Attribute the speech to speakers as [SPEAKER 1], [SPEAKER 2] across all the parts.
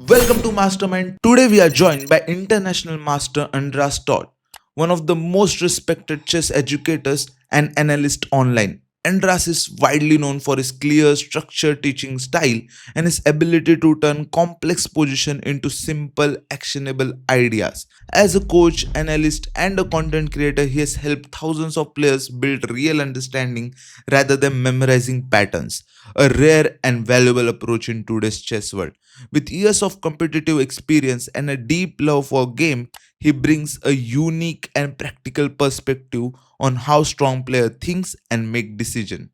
[SPEAKER 1] Welcome to Mastermind. Today we are joined by International Master Andras Toth, one of the most respected chess educators and analysts online. Andras is widely known for his clear, structured teaching style and his ability to turn complex position into simple, actionable ideas. As a coach, analyst, and a content creator, he has helped thousands of players build real understanding rather than memorizing patterns, a rare and valuable approach in today's chess world. With years of competitive experience and a deep love for game, he brings a unique and practical perspective on how strong player thinks and make decision.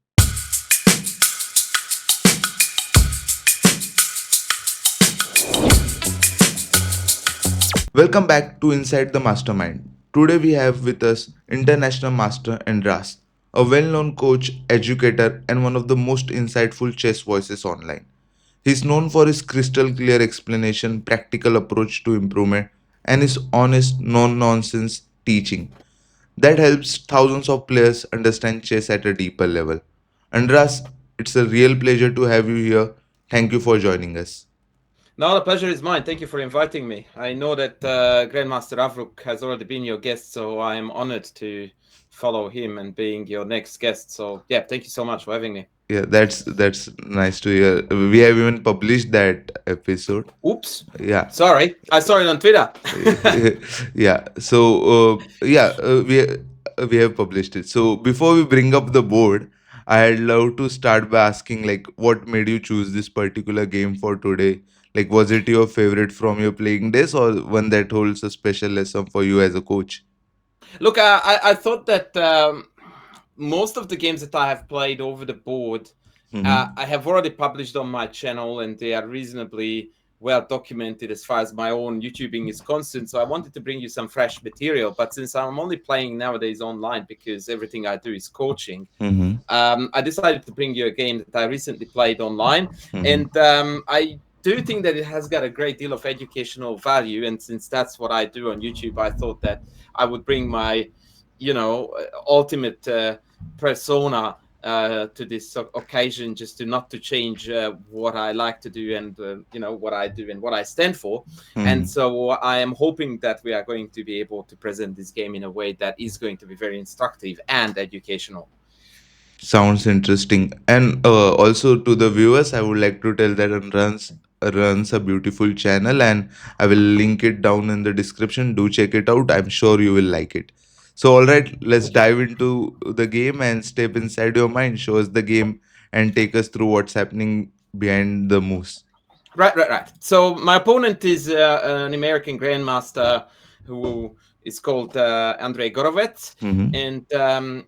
[SPEAKER 1] Welcome back to Inside the Mastermind. Today we have with us International Master Andras, a well-known coach, educator, and one of the most insightful chess voices online. He's known for his crystal clear explanation, practical approach to improvement, and his honest, no nonsense teaching that helps thousands of players understand chess at a deeper level. Andras, it's a real pleasure to have you here. Thank you for joining us.
[SPEAKER 2] No, the pleasure is mine. Thank you for inviting me. I know that Grandmaster Avruk has already been your guest, so I am honored to follow him and being your next guest. So, yeah, thank you so much for having me.
[SPEAKER 1] Yeah, that's nice to hear. We have even published that episode.
[SPEAKER 2] Oops.
[SPEAKER 1] Yeah.
[SPEAKER 2] Sorry. I saw it on Twitter.
[SPEAKER 1] Yeah. So we have published it. So before we bring up the board, I'd love to start by asking like what made you choose this particular game for today? Like was it your favorite from your playing days or one that holds a special lesson for you as a coach?
[SPEAKER 2] Look, I thought that most of the games that I have played over the board,
[SPEAKER 1] Mm-hmm.
[SPEAKER 2] I have already published on my channel, and they are reasonably well documented as far as my own YouTubing is concerned. So I wanted to bring you some fresh material. But since I'm only playing nowadays online because everything I do is coaching,
[SPEAKER 1] Mm-hmm.
[SPEAKER 2] I decided to bring you a game that I recently played online,
[SPEAKER 1] Mm-hmm.
[SPEAKER 2] and I do think that it has got a great deal of educational value. And since that's what I do on YouTube, I thought that I would bring my, ultimate persona to this occasion, just to not to change what I like to do and what I do and what I stand for. And
[SPEAKER 1] Mm-hmm.
[SPEAKER 2] so I am hoping that we are going to be able to present this game in a way that is going to be very instructive and educational.
[SPEAKER 1] Sounds interesting. And also to the viewers, I would like to tell that runs a beautiful channel, and I will link it down in the description. Do check it out. I'm sure you will like it. So, all right, let's
[SPEAKER 2] Thank you.
[SPEAKER 1] dive into the game and step inside your mind. Show us the game and take us through what's happening behind the moves.
[SPEAKER 2] Right. So my opponent is an American grandmaster who is called Andrei Gorovets,
[SPEAKER 1] Mm-hmm.
[SPEAKER 2] and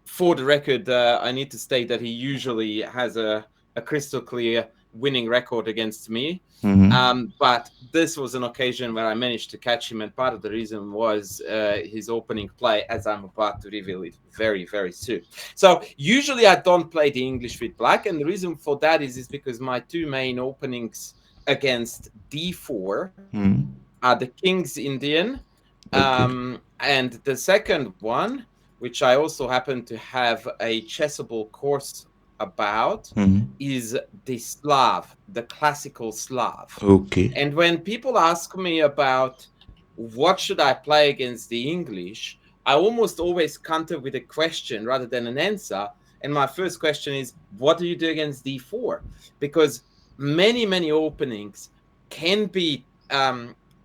[SPEAKER 2] for the record, I need to state that he usually has a crystal clear winning record against me.
[SPEAKER 1] Mm-hmm.
[SPEAKER 2] But this was an occasion where I managed to catch him, and part of the reason was his opening play, as I'm about to reveal it very, very soon. So usually I don't play the English with black, and the reason for that is because my two main openings against d4
[SPEAKER 1] Mm-hmm.
[SPEAKER 2] are the King's Indian,
[SPEAKER 1] Okay.
[SPEAKER 2] and the second one, which I also happen to have a chessable course about,
[SPEAKER 1] Mm-hmm.
[SPEAKER 2] is the Slav, the classical Slav.
[SPEAKER 1] Okay.
[SPEAKER 2] And when people ask me about what should I play against the English, I almost always counter with a question rather than an answer. And my first question is, what do you do against d4? Because many openings can be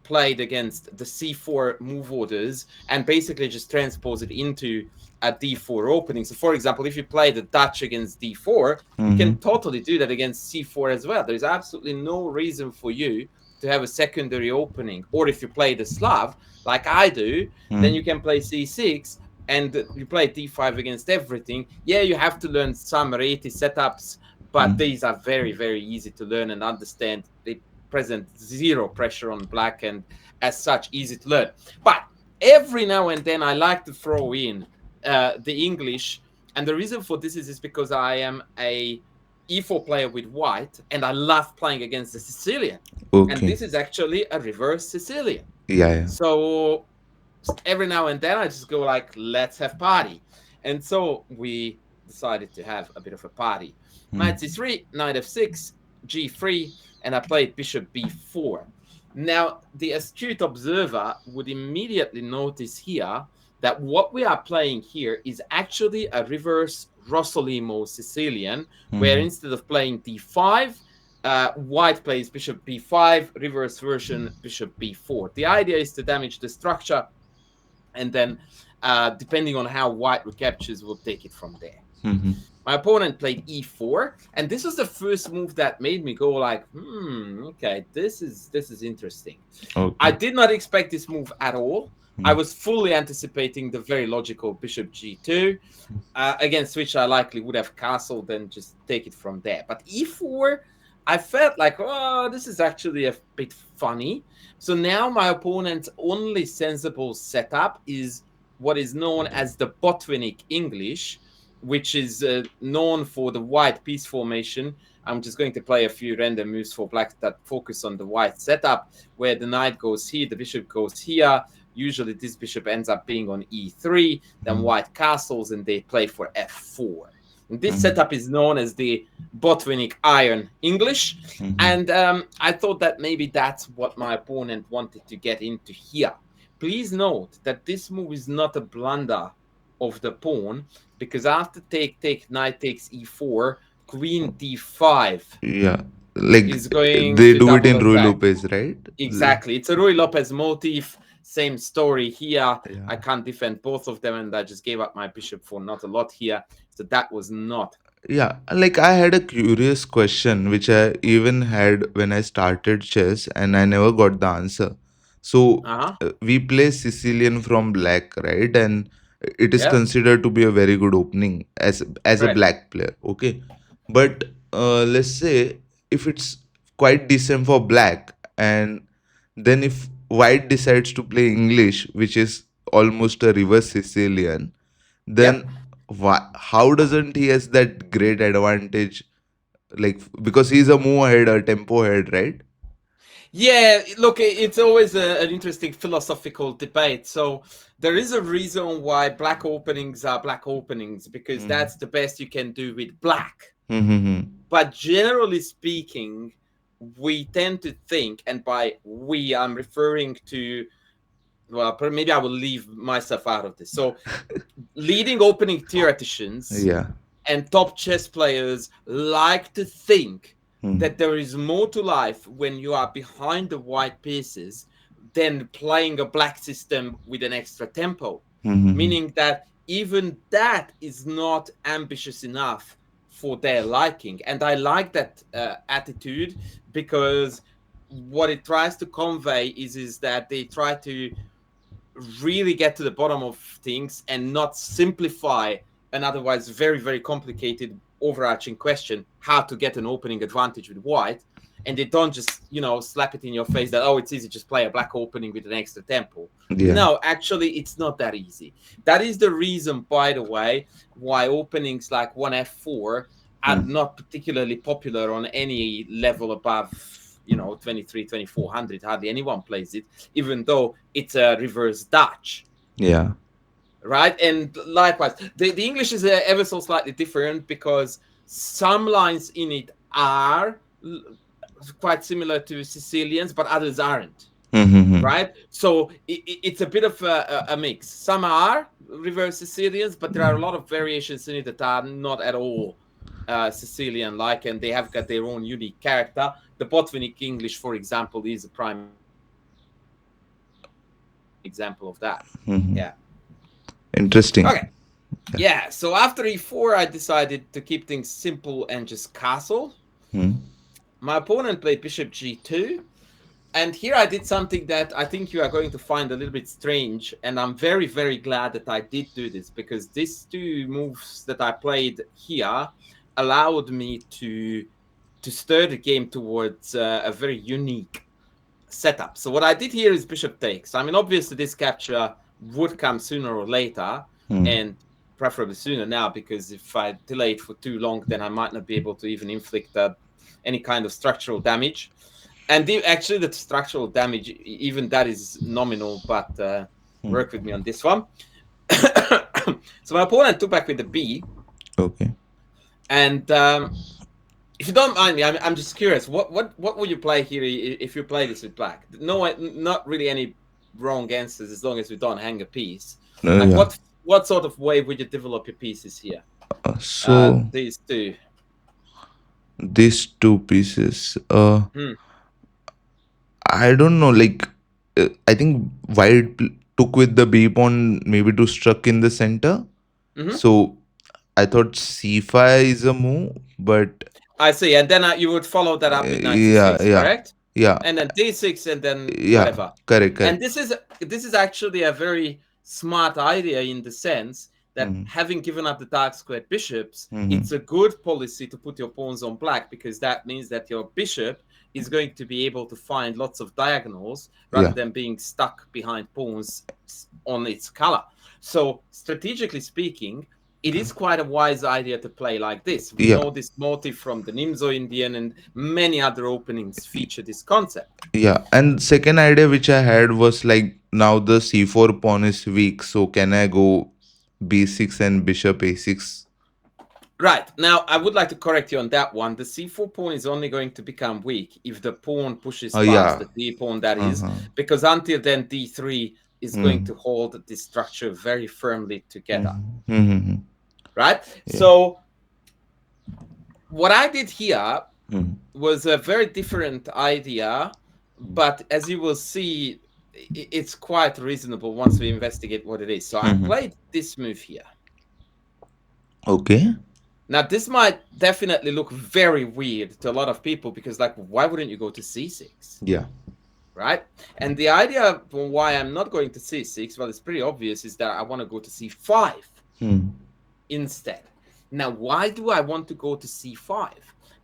[SPEAKER 2] played against the c4 move orders and basically just transpose it into a d4 opening. So, for example, if you play the Dutch against d4, you can
[SPEAKER 1] Mm-hmm.
[SPEAKER 2] totally do that against c4 as well. There's absolutely no reason for you to have a secondary opening. Or if you play the Slav, like I do, then you
[SPEAKER 1] Mm-hmm.
[SPEAKER 2] can play c6 and you play d5 against everything. Yeah, you have to learn some Rieti setups, but these are very easy to learn and understand. They present zero pressure on black and as such easy to learn. But every now and then I like to throw in the English, and the reason for this is because I am a e4 player with white, and I love playing against the Sicilian. And
[SPEAKER 1] Okay.
[SPEAKER 2] this is actually a reverse Sicilian.
[SPEAKER 1] Yeah. Yeah.
[SPEAKER 2] So every now and then I just go like, let's have party. And so we decided to have a bit of a party. Knight
[SPEAKER 1] Mm-hmm.
[SPEAKER 2] c3, knight f6, g3. and I played bishop b4. Now, the astute observer would immediately notice here that what we are playing here is actually a reverse Rossolimo Sicilian, where
[SPEAKER 1] Hmm.
[SPEAKER 2] instead of playing d5, white plays bishop b5, reverse version bishop b4. The idea is to damage the structure, and then depending on how white recaptures, we'll take it from there.
[SPEAKER 1] Hmm.
[SPEAKER 2] My opponent played e4, and this was the first move that made me go like, okay, this is interesting. I
[SPEAKER 1] Okay.
[SPEAKER 2] did not expect this move at all. I
[SPEAKER 1] Hmm.
[SPEAKER 2] was fully anticipating the very logical bishop g2, against which I likely would have castled and just take it from there. But e4, I felt like, oh, this is actually a bit funny. So now my opponent's only sensible setup is what is known as the Botwinic English, which is known for the white piece formation. I'm just going to play a few random moves for black that focus on the white setup, where the knight goes here, the bishop goes here. Usually this bishop ends up being on e3, then
[SPEAKER 1] Hmm.
[SPEAKER 2] white castles, and they play for f4. And this
[SPEAKER 1] Hmm.
[SPEAKER 2] setup is known as the Botwinic Iron English.
[SPEAKER 1] Hmm.
[SPEAKER 2] And I thought that maybe that's what my opponent wanted to get into here. Please note that this move is not a blunder of the pawn, because after take, knight takes e4, queen d5
[SPEAKER 1] Yeah, like
[SPEAKER 2] is going
[SPEAKER 1] they
[SPEAKER 2] to
[SPEAKER 1] do it
[SPEAKER 2] double
[SPEAKER 1] in Rui
[SPEAKER 2] attack.
[SPEAKER 1] Lopez, right?
[SPEAKER 2] Exactly. It's a Rui Lopez motif. Same story here.
[SPEAKER 1] Yeah.
[SPEAKER 2] I can't defend both of them, and I just gave up my bishop for not a lot here. So that was not.
[SPEAKER 1] Yeah, like I had a curious question which I even had when I started chess and I never got the answer. So
[SPEAKER 2] Uh huh.
[SPEAKER 1] we play Sicilian from black, right? And it is
[SPEAKER 2] Yep.
[SPEAKER 1] considered to be a very good opening as a
[SPEAKER 2] Correct.
[SPEAKER 1] black player, okay? But let's say if it's quite decent for black, and then if white decides to play English, which is almost a reverse Sicilian,
[SPEAKER 2] Yep.
[SPEAKER 1] then how doesn't he has that great advantage, like because he's a move ahead, a tempo ahead, right?
[SPEAKER 2] Yeah, look, it's always an interesting philosophical debate. So there is a reason why black openings are black openings, because
[SPEAKER 1] Mm-hmm.
[SPEAKER 2] that's the best you can do with black.
[SPEAKER 1] Mm-hmm.
[SPEAKER 2] But generally speaking, we tend to think, and by we, I'm referring to, well, maybe I will leave myself out of this. So leading opening theoreticians
[SPEAKER 1] Yeah.
[SPEAKER 2] and top chess players like to think
[SPEAKER 1] Mm-hmm.
[SPEAKER 2] that there is more to life when you are behind the white pieces than playing a black system with an extra tempo,
[SPEAKER 1] Mm-hmm.
[SPEAKER 2] meaning that even that is not ambitious enough for their liking. And I like that attitude, because what it tries to convey is that they try to really get to the bottom of things and not simplify an otherwise very, very complicated overarching question, how to get an opening advantage with white. And they don't just, slap it in your face that, oh, it's easy, just play a black opening with an extra tempo.
[SPEAKER 1] Yeah.
[SPEAKER 2] No, actually, it's not that easy. That is the reason, by the way, why openings like 1f4 are
[SPEAKER 1] Mm.
[SPEAKER 2] not particularly popular on any level above, 23, 2400. Hardly anyone plays it, even though it's a reverse Dutch,
[SPEAKER 1] Yeah.
[SPEAKER 2] right? And likewise, the English is ever so slightly different, because some lines in it are quite similar to Sicilians, but others aren't.
[SPEAKER 1] Mm-hmm.
[SPEAKER 2] Right, so it's a bit of a mix. Some are reverse Sicilians, but there are a lot of variations in it that are not at all Sicilian-like, and they have got their own unique character. The Botwinic English, for example, is a prime example of that. Yeah.
[SPEAKER 1] Mm-hmm.
[SPEAKER 2] Okay.
[SPEAKER 1] Interesting. Yeah.
[SPEAKER 2] Yeah. So after e4, I decided to keep things simple and just castle.
[SPEAKER 1] Mm.
[SPEAKER 2] My opponent played bishop g2. And here I did something that I think you are going to find a little bit strange. And I'm very, very glad that I did do this, because these two moves that I played here allowed me to stir the game towards a very unique setup. So what I did here is bishop takes. I mean, obviously this capture would come sooner or later,
[SPEAKER 1] Mm.
[SPEAKER 2] and preferably sooner now, because if I delay it for too long, then I might not be able to even inflict any kind of structural damage. And actually, the structural damage, even that is nominal, but
[SPEAKER 1] Mm.
[SPEAKER 2] work with me on this one. So my opponent took back with the b,
[SPEAKER 1] Okay.
[SPEAKER 2] and If you don't mind me, I'm just curious. What would you play here if you play this with black? No, not really any wrong answers as long as we don't hang a piece. Like
[SPEAKER 1] Yeah.
[SPEAKER 2] what sort of way would you develop your pieces here?
[SPEAKER 1] So
[SPEAKER 2] These two.
[SPEAKER 1] these two pieces,
[SPEAKER 2] Hmm.
[SPEAKER 1] I don't know. Like, I think white took with the b pawn maybe to struck in the center.
[SPEAKER 2] Hmm.
[SPEAKER 1] So I thought c5 is a move, but
[SPEAKER 2] I see. And then you would follow that up with knight
[SPEAKER 1] yeah,
[SPEAKER 2] c6,
[SPEAKER 1] yeah,
[SPEAKER 2] correct?
[SPEAKER 1] yeah,
[SPEAKER 2] And then d6, and then
[SPEAKER 1] yeah.
[SPEAKER 2] whatever.
[SPEAKER 1] Correct,
[SPEAKER 2] And
[SPEAKER 1] correct.
[SPEAKER 2] this is actually a very smart idea in the sense that
[SPEAKER 1] Mm-hmm.
[SPEAKER 2] having given up the dark squared bishops,
[SPEAKER 1] Mm-hmm.
[SPEAKER 2] it's a good policy to put your pawns on black because that means that your bishop is going to be able to find lots of diagonals rather
[SPEAKER 1] Yeah,
[SPEAKER 2] than being stuck behind pawns on its color. So strategically speaking, it is quite a wise idea to play like this. We
[SPEAKER 1] yeah,
[SPEAKER 2] know this motif from the Nimzo Indian, and many other openings feature this concept.
[SPEAKER 1] yeah. And second idea which I had was like now the c4 pawn is weak, so can I go b6 and bishop a6?
[SPEAKER 2] Right. Now, I would like to correct you on that one. The c4 pawn is only going to become weak if the pawn pushes past
[SPEAKER 1] Yeah.
[SPEAKER 2] the d pawn, that is,
[SPEAKER 1] Uh-huh.
[SPEAKER 2] because until then, d3 is going
[SPEAKER 1] Mm-hmm.
[SPEAKER 2] to hold the structure very firmly together.
[SPEAKER 1] Mm-hmm. Mm-hmm.
[SPEAKER 2] Right.
[SPEAKER 1] Yeah.
[SPEAKER 2] So, what I did here
[SPEAKER 1] Mm-hmm.
[SPEAKER 2] was a very different idea, but as you will see, it's quite reasonable once we investigate what it is. So I
[SPEAKER 1] Mm-hmm.
[SPEAKER 2] played this move here.
[SPEAKER 1] Okay.
[SPEAKER 2] Now, this might definitely look very weird to a lot of people because, like, why wouldn't you go to c6?
[SPEAKER 1] Yeah.
[SPEAKER 2] Right? And the idea why I'm not going to c6, well, it's pretty obvious, is that I want to go to c5
[SPEAKER 1] Mm.
[SPEAKER 2] instead. Now, why do I want to go to c5?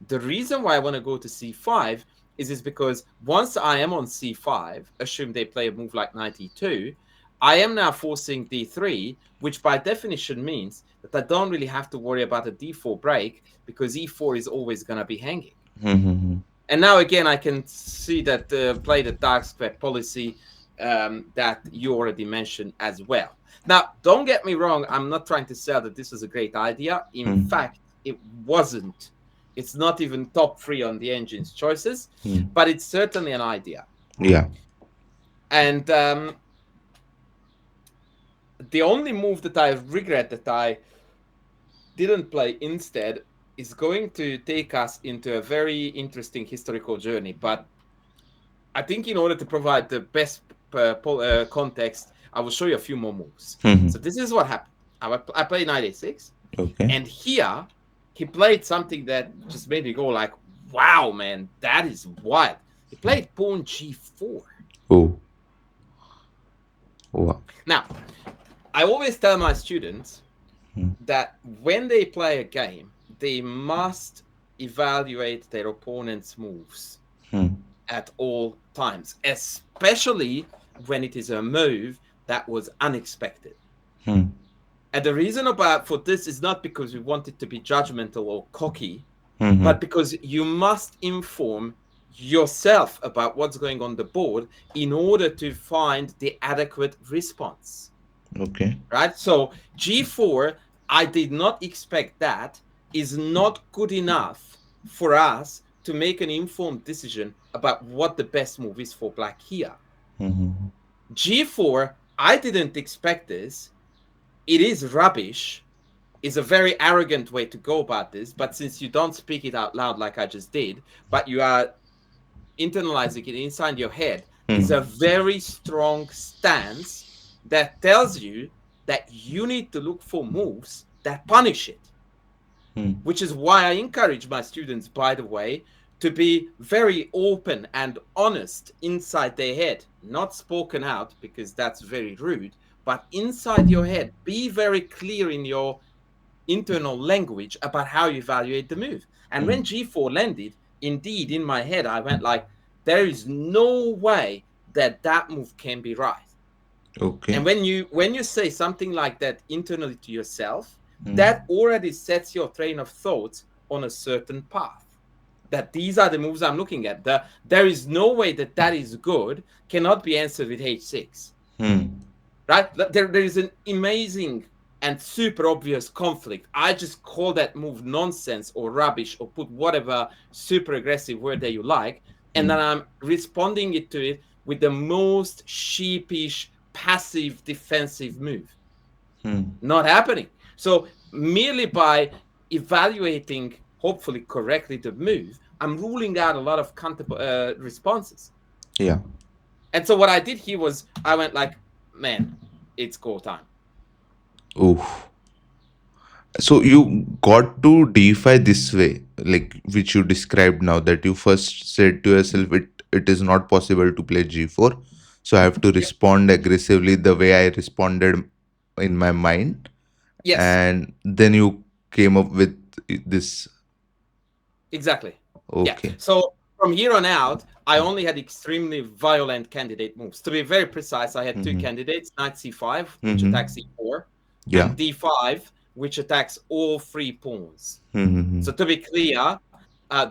[SPEAKER 2] The reason why I want to go to c5 is because once I am on c5, assume they play a move like knight e2, I am now forcing d3, which by definition means that I don't really have to worry about a d4 break because e4 is always going to be hanging.
[SPEAKER 1] Mm-hmm.
[SPEAKER 2] And now again, I can see that play the dark square policy that you already mentioned as well. Now, don't get me wrong. I'm not trying to sell that this is a great idea. In
[SPEAKER 1] Mm.
[SPEAKER 2] fact, it wasn't. It's not even top three on the engine's choices,
[SPEAKER 1] Mm.
[SPEAKER 2] but it's certainly an idea.
[SPEAKER 1] Yeah.
[SPEAKER 2] And the only move that I regret that I didn't play instead is going to take us into a very interesting historical journey. But I think in order to provide the best context, I will show you a few more moves.
[SPEAKER 1] Mm-hmm.
[SPEAKER 2] So this is what happened. I played knight a6,
[SPEAKER 1] Okay.
[SPEAKER 2] and here he played something that just made me go like, "Wow, man, that is wild." He played pawn g4.
[SPEAKER 1] Oh. Wow.
[SPEAKER 2] Now, I always tell my students
[SPEAKER 1] Mm.
[SPEAKER 2] that when they play a game, they must evaluate their opponent's moves
[SPEAKER 1] Mm.
[SPEAKER 2] at all times, especially when it is a move that was unexpected.
[SPEAKER 1] Mm.
[SPEAKER 2] And the reason about for this is not because we want it to be judgmental or cocky,
[SPEAKER 1] Mm-hmm.
[SPEAKER 2] but because you must inform yourself about what's going on the board in order to find the adequate response.
[SPEAKER 1] Okay.
[SPEAKER 2] Right? So G4, I did not expect that, is not good enough for us to make an informed decision about what the best move is for black here.
[SPEAKER 1] Mm-hmm.
[SPEAKER 2] G4, I didn't expect this. It is rubbish. Is a very arrogant way to go about this, but since you don't speak it out loud like I just did, but you are internalizing it inside your head, is a
[SPEAKER 1] Mm.
[SPEAKER 2] very strong stance that tells you that you need to look for moves that punish it.
[SPEAKER 1] Mm.
[SPEAKER 2] Which is why I encourage my students, by the way, to be very open and honest inside their head, not spoken out because that's very rude, but inside your head, be very clear in your internal language about how you evaluate the move. And when
[SPEAKER 1] Mm.
[SPEAKER 2] G4 landed, indeed, in my head, I went like, there is no way that that move can be right. And
[SPEAKER 1] Okay.
[SPEAKER 2] when you say something like that internally to yourself,
[SPEAKER 1] Mm.
[SPEAKER 2] that already sets your train of thoughts on a certain path. That these are the moves I'm looking at. There is no way that that is good cannot be answered with h6.
[SPEAKER 1] Mm.
[SPEAKER 2] Right? There is an amazing and super obvious conflict, I just call that move nonsense or rubbish or put whatever super aggressive word that you like. And then I'm responding it to it with the most sheepish, passive, defensive move.
[SPEAKER 1] Hmm.
[SPEAKER 2] Not happening. So merely by evaluating, hopefully correctly, the move, I'm ruling out a lot of counter responses.
[SPEAKER 1] Yeah.
[SPEAKER 2] And so what I did here was I went like, man, it's go time.
[SPEAKER 1] Oh. So you got to DeFi this way, like which you described now, that you first said to yourself, it is not possible to play G4. So I have to
[SPEAKER 2] Yep.
[SPEAKER 1] respond aggressively the way I responded in my mind.
[SPEAKER 2] Yes,
[SPEAKER 1] And then you came up with this.
[SPEAKER 2] exactly. Yeah.
[SPEAKER 1] Okay.
[SPEAKER 2] So from here on out, I only had extremely violent candidate moves. To be very precise, I had two
[SPEAKER 1] Mm-hmm.
[SPEAKER 2] candidates: knight c5, which attacks
[SPEAKER 1] Mm-hmm.
[SPEAKER 2] e4,
[SPEAKER 1] Yeah.
[SPEAKER 2] and d5, which attacks all three pawns.
[SPEAKER 1] Mm-hmm.
[SPEAKER 2] So to be clear,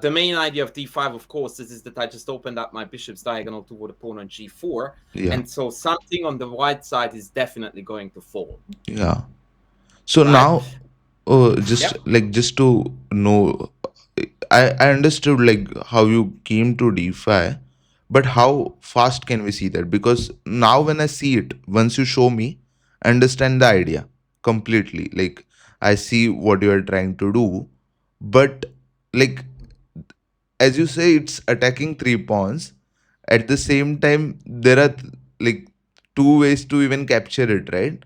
[SPEAKER 2] the main idea of d5, of course, is that I just opened up my bishop's diagonal toward a pawn on g4,
[SPEAKER 1] Yeah.
[SPEAKER 2] and so something on the white side is definitely going to fall,
[SPEAKER 1] Yeah. So
[SPEAKER 2] right?
[SPEAKER 1] now, just
[SPEAKER 2] Yep.
[SPEAKER 1] like just to know, I understood like how you came to DeFi, but how fast can we see that? Because now when I see it, once you show me, I understand the idea completely. Like I see what you are trying to do, but like as you say, it's attacking three pawns. At the same time, there are like two ways to even capture it, right?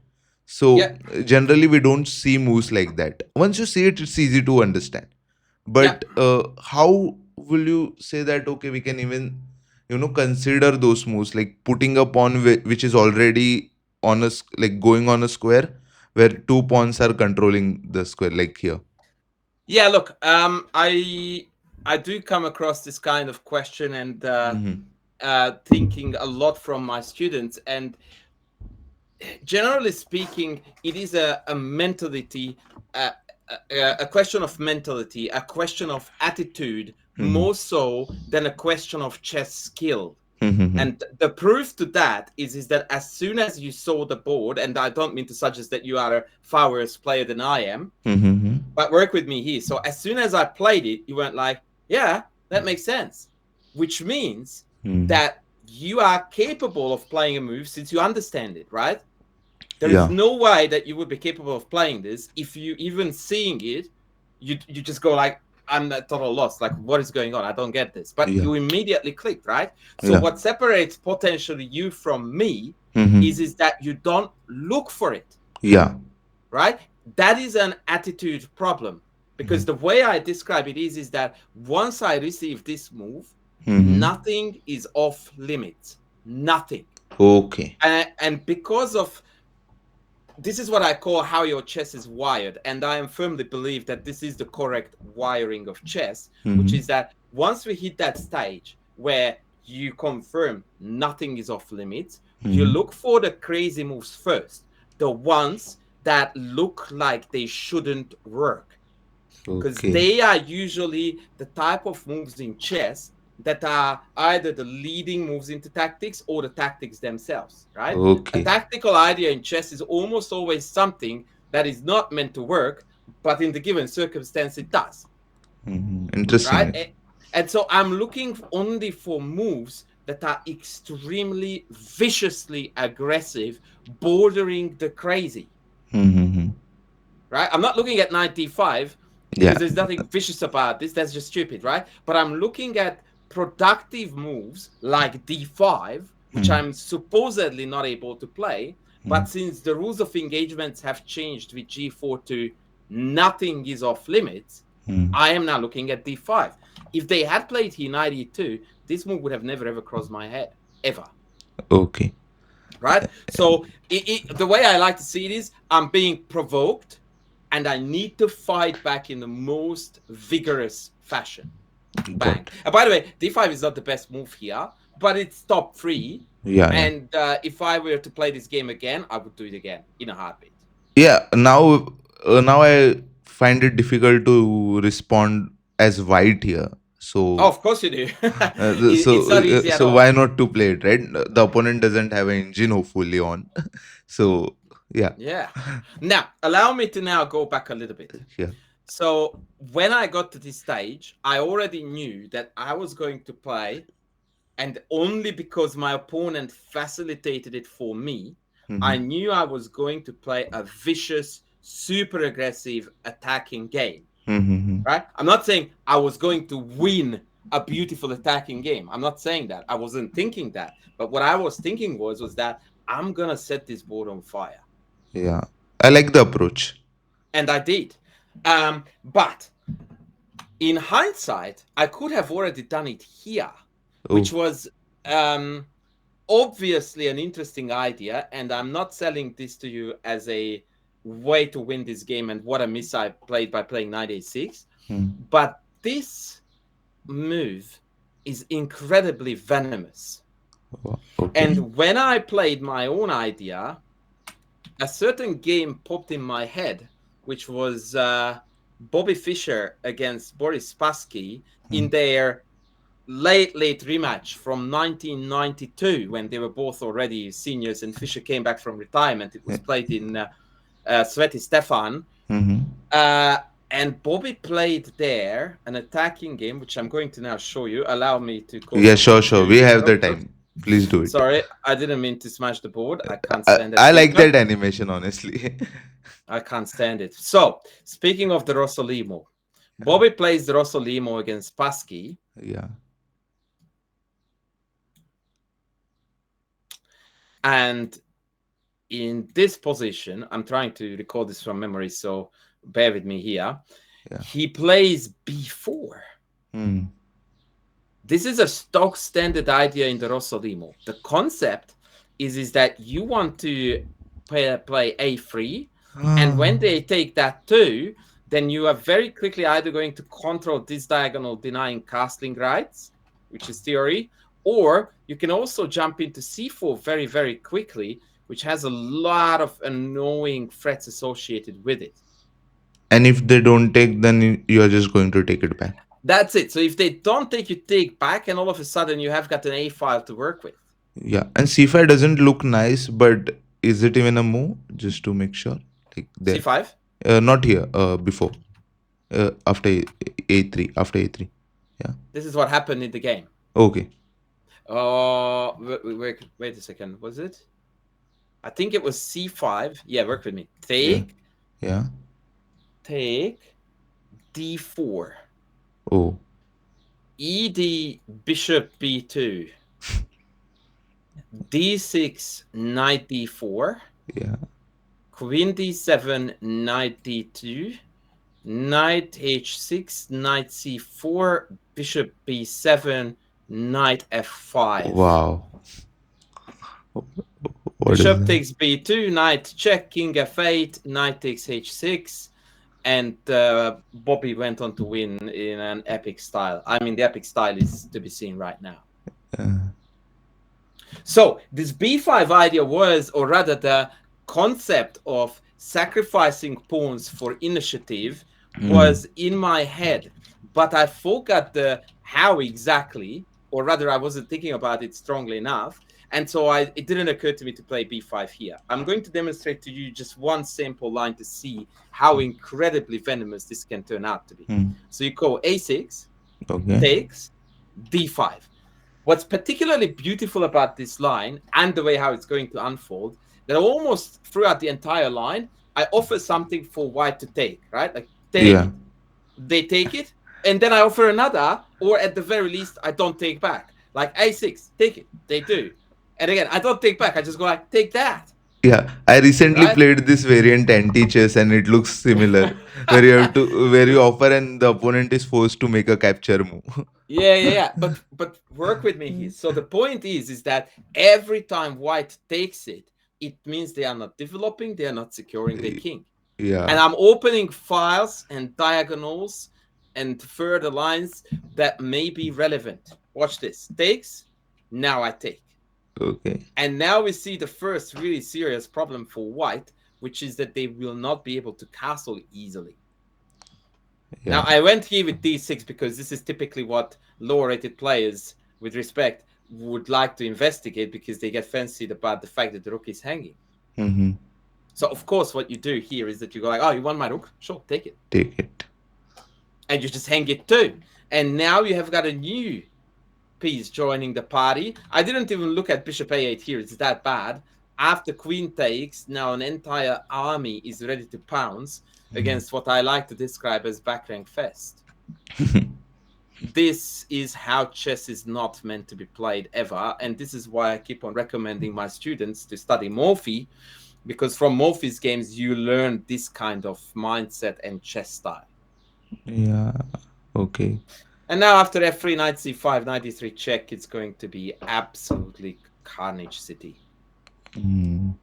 [SPEAKER 1] So
[SPEAKER 2] Yep.
[SPEAKER 1] generally, we don't see moves like that. Once you see it, it's easy to understand. But
[SPEAKER 2] Yep.
[SPEAKER 1] how will you say that? Okay, we can even consider those moves like putting a pawn which is already on like going on a square where two pawns are controlling the square, like here.
[SPEAKER 2] Yeah, look, I do come across this kind of question and
[SPEAKER 1] Mm-hmm.
[SPEAKER 2] thinking a lot from my students, and generally speaking, it is a mentality, uh, a question of mentality, a question of attitude,
[SPEAKER 1] Mm-hmm.
[SPEAKER 2] more so than a question of chess skill.
[SPEAKER 1] Mm-hmm.
[SPEAKER 2] And the proof to that is that as soon as you saw the board, and I don't mean to suggest that you are a far worse player than I am,
[SPEAKER 1] Mm-hmm.
[SPEAKER 2] but work with me here. So as soon as I played it, you went like, yeah, that makes sense, which means
[SPEAKER 1] Mm-hmm.
[SPEAKER 2] that you are capable of playing a move since you understand it, right? There is
[SPEAKER 1] Yeah.
[SPEAKER 2] no way that you would be capable of playing this if you even seeing it, you just go like, I'm at total loss. Like, what is going on? I don't get this. But
[SPEAKER 1] Yeah.
[SPEAKER 2] you immediately clicked, right? So
[SPEAKER 1] Yeah.
[SPEAKER 2] what separates potentially you from me
[SPEAKER 1] Mm-hmm.
[SPEAKER 2] is that you don't look for it,
[SPEAKER 1] Yeah.
[SPEAKER 2] right? That is an attitude problem. Because the way I describe it is that once I receive this move,
[SPEAKER 1] Mm-hmm.
[SPEAKER 2] nothing is off limits. Nothing.
[SPEAKER 1] Okay.
[SPEAKER 2] And because of this is what I call how your chess is wired. And I am firmly believe that this is the correct wiring of chess, which
[SPEAKER 1] Mm-hmm.
[SPEAKER 2] is that once we hit that stage where you confirm nothing is off limits, you
[SPEAKER 1] Mm-hmm.
[SPEAKER 2] look for the crazy moves first, the ones that look like they shouldn't work, because
[SPEAKER 1] Okay.
[SPEAKER 2] they are usually the type of moves in chess that are either the leading moves into tactics or the tactics themselves, right? A
[SPEAKER 1] Okay.
[SPEAKER 2] tactical idea in chess is almost always something that is not meant to work, but in the given circumstance, it does, right?
[SPEAKER 1] Interesting.
[SPEAKER 2] And so I'm looking only for moves that are extremely viciously aggressive, bordering the crazy,
[SPEAKER 1] Mm-hmm.
[SPEAKER 2] right? I'm not looking at 95
[SPEAKER 1] Yeah.
[SPEAKER 2] because there's nothing vicious about this. That's just stupid, right? But I'm looking at productive moves like d5, which
[SPEAKER 1] Mm-hmm.
[SPEAKER 2] I'm supposedly not able to play. But since the rules of engagements have changed with g4 to nothing is off limits,
[SPEAKER 1] Mm-hmm.
[SPEAKER 2] I am now looking at d5. If they had played here knight e2, this move would have never ever crossed my head, ever,
[SPEAKER 1] Okay.
[SPEAKER 2] right? So the way I like to see it is I'm being provoked and I need to fight back in the most vigorous fashion. Bang.
[SPEAKER 1] Got.
[SPEAKER 2] And by the way, d5 is not the best move here, but it's top three.
[SPEAKER 1] Yeah. Yeah.
[SPEAKER 2] And if I were to play this game again, I would do it again in a heartbeat.
[SPEAKER 1] Yeah. Now I find it difficult to respond as white here.
[SPEAKER 2] Oh,
[SPEAKER 1] So
[SPEAKER 2] of course you do. It's
[SPEAKER 1] so
[SPEAKER 2] not easy at
[SPEAKER 1] so
[SPEAKER 2] all.
[SPEAKER 1] why not to play it, right? The opponent doesn't have an engine hopefully on. So Yeah.
[SPEAKER 2] Yeah. Now, allow me to now go back a little bit.
[SPEAKER 1] Yeah.
[SPEAKER 2] So, when I got to this stage, I already knew that I was going to play, and only because my opponent facilitated it for me, I
[SPEAKER 1] Mm-hmm.
[SPEAKER 2] knew I was going to play a vicious, super aggressive attacking game,
[SPEAKER 1] Mm-hmm.
[SPEAKER 2] right? I'm not saying I was going to win a beautiful attacking game. I'm not saying that. I wasn't thinking that. But what I was thinking was that I'm going to set this board on fire.
[SPEAKER 1] Yeah. I like the approach.
[SPEAKER 2] And I did. But in hindsight, I could have already done it here, which
[SPEAKER 1] Oh.
[SPEAKER 2] was um, obviously an interesting idea. And I'm not selling this to you as a way to win this game and what a miss I played by playing 986.
[SPEAKER 1] Mm.
[SPEAKER 2] But this move is incredibly venomous.
[SPEAKER 1] Okay.
[SPEAKER 2] And when I played my own idea, a certain game popped in my head, which was Bobby Fischer against Boris Spassky in
[SPEAKER 1] Mm.
[SPEAKER 2] their late rematch from 1992 when they were both already seniors and Fischer came back from retirement. It was
[SPEAKER 1] Yeah.
[SPEAKER 2] played in Sveti Stefan.
[SPEAKER 1] Mm-hmm.
[SPEAKER 2] Uh, and Bobby played there an attacking game, which I'm going to now show you. Allow me to close
[SPEAKER 1] Yeah,
[SPEAKER 2] my
[SPEAKER 1] sure, sure. We
[SPEAKER 2] computer.
[SPEAKER 1] have the
[SPEAKER 2] Oops.
[SPEAKER 1] time. Please do it.
[SPEAKER 2] Sorry, I didn't mean to smash the board. I can't
[SPEAKER 1] I,
[SPEAKER 2] stand that
[SPEAKER 1] I like
[SPEAKER 2] feature.
[SPEAKER 1] that animation, honestly.
[SPEAKER 2] I can't stand it. So, speaking of the Rossolimo,
[SPEAKER 1] Yeah.
[SPEAKER 2] Bobby plays the Rossolimo against Pasky,
[SPEAKER 1] Yeah.
[SPEAKER 2] and in this position, I'm trying to record this from memory, so bear with me here.
[SPEAKER 1] Yeah.
[SPEAKER 2] He plays b4.
[SPEAKER 1] Mm.
[SPEAKER 2] This is a stock standard idea in the Rossolimo. The concept is that you want to play a3, and
[SPEAKER 1] Ah.
[SPEAKER 2] when they take that too, then you are very quickly either going to control this diagonal denying castling rights, which is theory, or you can also jump into c4 very, very quickly, which has a lot of annoying threats associated with it.
[SPEAKER 1] And if they don't take, then you are just going to take it back.
[SPEAKER 2] That's it. So if they don't take, you take back, and all of a sudden you have got an a5 to work with.
[SPEAKER 1] Yeah. And c5 doesn't look nice, but is it even a move? Just to make sure. Like there.
[SPEAKER 2] c5.
[SPEAKER 1] Not here. Before. After a3. After a3. Yeah.
[SPEAKER 2] This is what happened in the game.
[SPEAKER 1] Okay.
[SPEAKER 2] Oh, wait a second. Was it? I think it was c5. Yeah, work with me.
[SPEAKER 1] Yeah.
[SPEAKER 2] Take,
[SPEAKER 1] Yeah.
[SPEAKER 2] take, d4.
[SPEAKER 1] Oh.
[SPEAKER 2] Ed bishop b2. d6 knight d4.
[SPEAKER 1] Yeah.
[SPEAKER 2] Queen d7 knight d2. Knight h6, knight c4, bishop b7, knight f5.
[SPEAKER 1] Wow. What is
[SPEAKER 2] Bishop
[SPEAKER 1] that?
[SPEAKER 2] takes b2, knight check, king f8, knight takes h6, and Bobby went on to win in an epic style. I mean, the epic style is to be seen right now.
[SPEAKER 1] Uh,
[SPEAKER 2] So this b5 idea was, or rather the concept of sacrificing pawns for initiative
[SPEAKER 1] mm,
[SPEAKER 2] was in my head, but I forgot the how exactly, or rather I wasn't thinking about it strongly enough. And so it didn't occur to me to play b5 here. I'm going to demonstrate to you just one simple line to see how incredibly venomous this can turn out to be.
[SPEAKER 1] mm,
[SPEAKER 2] So you go a6,
[SPEAKER 1] okay.
[SPEAKER 2] takes, d5. What's particularly beautiful about this line and the way how it's going to unfold, that almost throughout the entire line, I offer something for white to take, right? Like, take
[SPEAKER 1] Yeah.
[SPEAKER 2] it. They take it. And then I offer another, or at the very least, I don't take back. Like a6, take it. They do. And again, I don't take back. I just go like, take that,
[SPEAKER 1] Yeah. I recently
[SPEAKER 2] right?
[SPEAKER 1] played this variant anti-chess and it looks similar. Where you offer and the opponent is forced to make a capture move.
[SPEAKER 2] Yeah. But work with me here. So the point is that every time white takes it, it means they are not developing, they are not securing their king. And
[SPEAKER 1] Yeah.
[SPEAKER 2] I'm opening files and diagonals and further lines that may be relevant. Watch this. Takes, now I take.
[SPEAKER 1] Okay.
[SPEAKER 2] And now we see the first really serious problem for white, which is that they will not be able to castle easily. Now,
[SPEAKER 1] Yeah.
[SPEAKER 2] I went here with d6 because this is typically what lower-rated players, with respect, would like to investigate because they get fancied about the fact that the rook is hanging.
[SPEAKER 1] Mm-hmm.
[SPEAKER 2] So of course, what you do here is that you go like, oh, you want my rook? Sure, take it.
[SPEAKER 1] Take it.
[SPEAKER 2] And you just hang it too. And now you have got a new piece joining the party. I didn't even look at bishop a8 here. It's that bad. After queen takes, now an entire army is ready to pounce against what I like to describe as backrank fest. This is how chess is not meant to be played ever. And this is why I keep on recommending my students to study Morphy, because from Morphy's games, you learn this kind of mindset and chess style.
[SPEAKER 1] Yeah. Okay.
[SPEAKER 2] And now after f3, knight c5, knight e3 check, it's going to be absolutely carnage city.
[SPEAKER 1] Mm.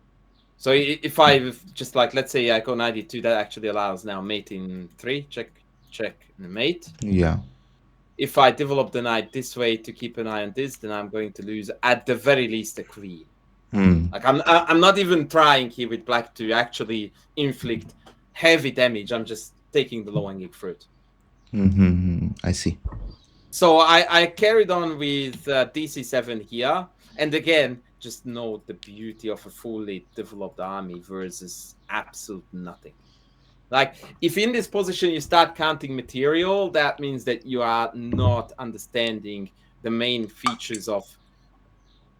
[SPEAKER 2] So if I just like, let's say I go knight e2, that actually allows now mate in 3, check, check, and mate.
[SPEAKER 1] Yeah.
[SPEAKER 2] If I develop the knight this way to keep an eye on this, then I'm going to lose at the very least a queen.
[SPEAKER 1] Mm.
[SPEAKER 2] Like I'm not even trying here with black to actually inflict heavy damage. I'm just taking the low-hanging fruit.
[SPEAKER 1] Mm-hmm. I see.
[SPEAKER 2] So I carried on with DC7 here. And again, just note the beauty of a fully developed army versus absolute nothing. Like, if in this position you start counting material, that means that you are not understanding the main features of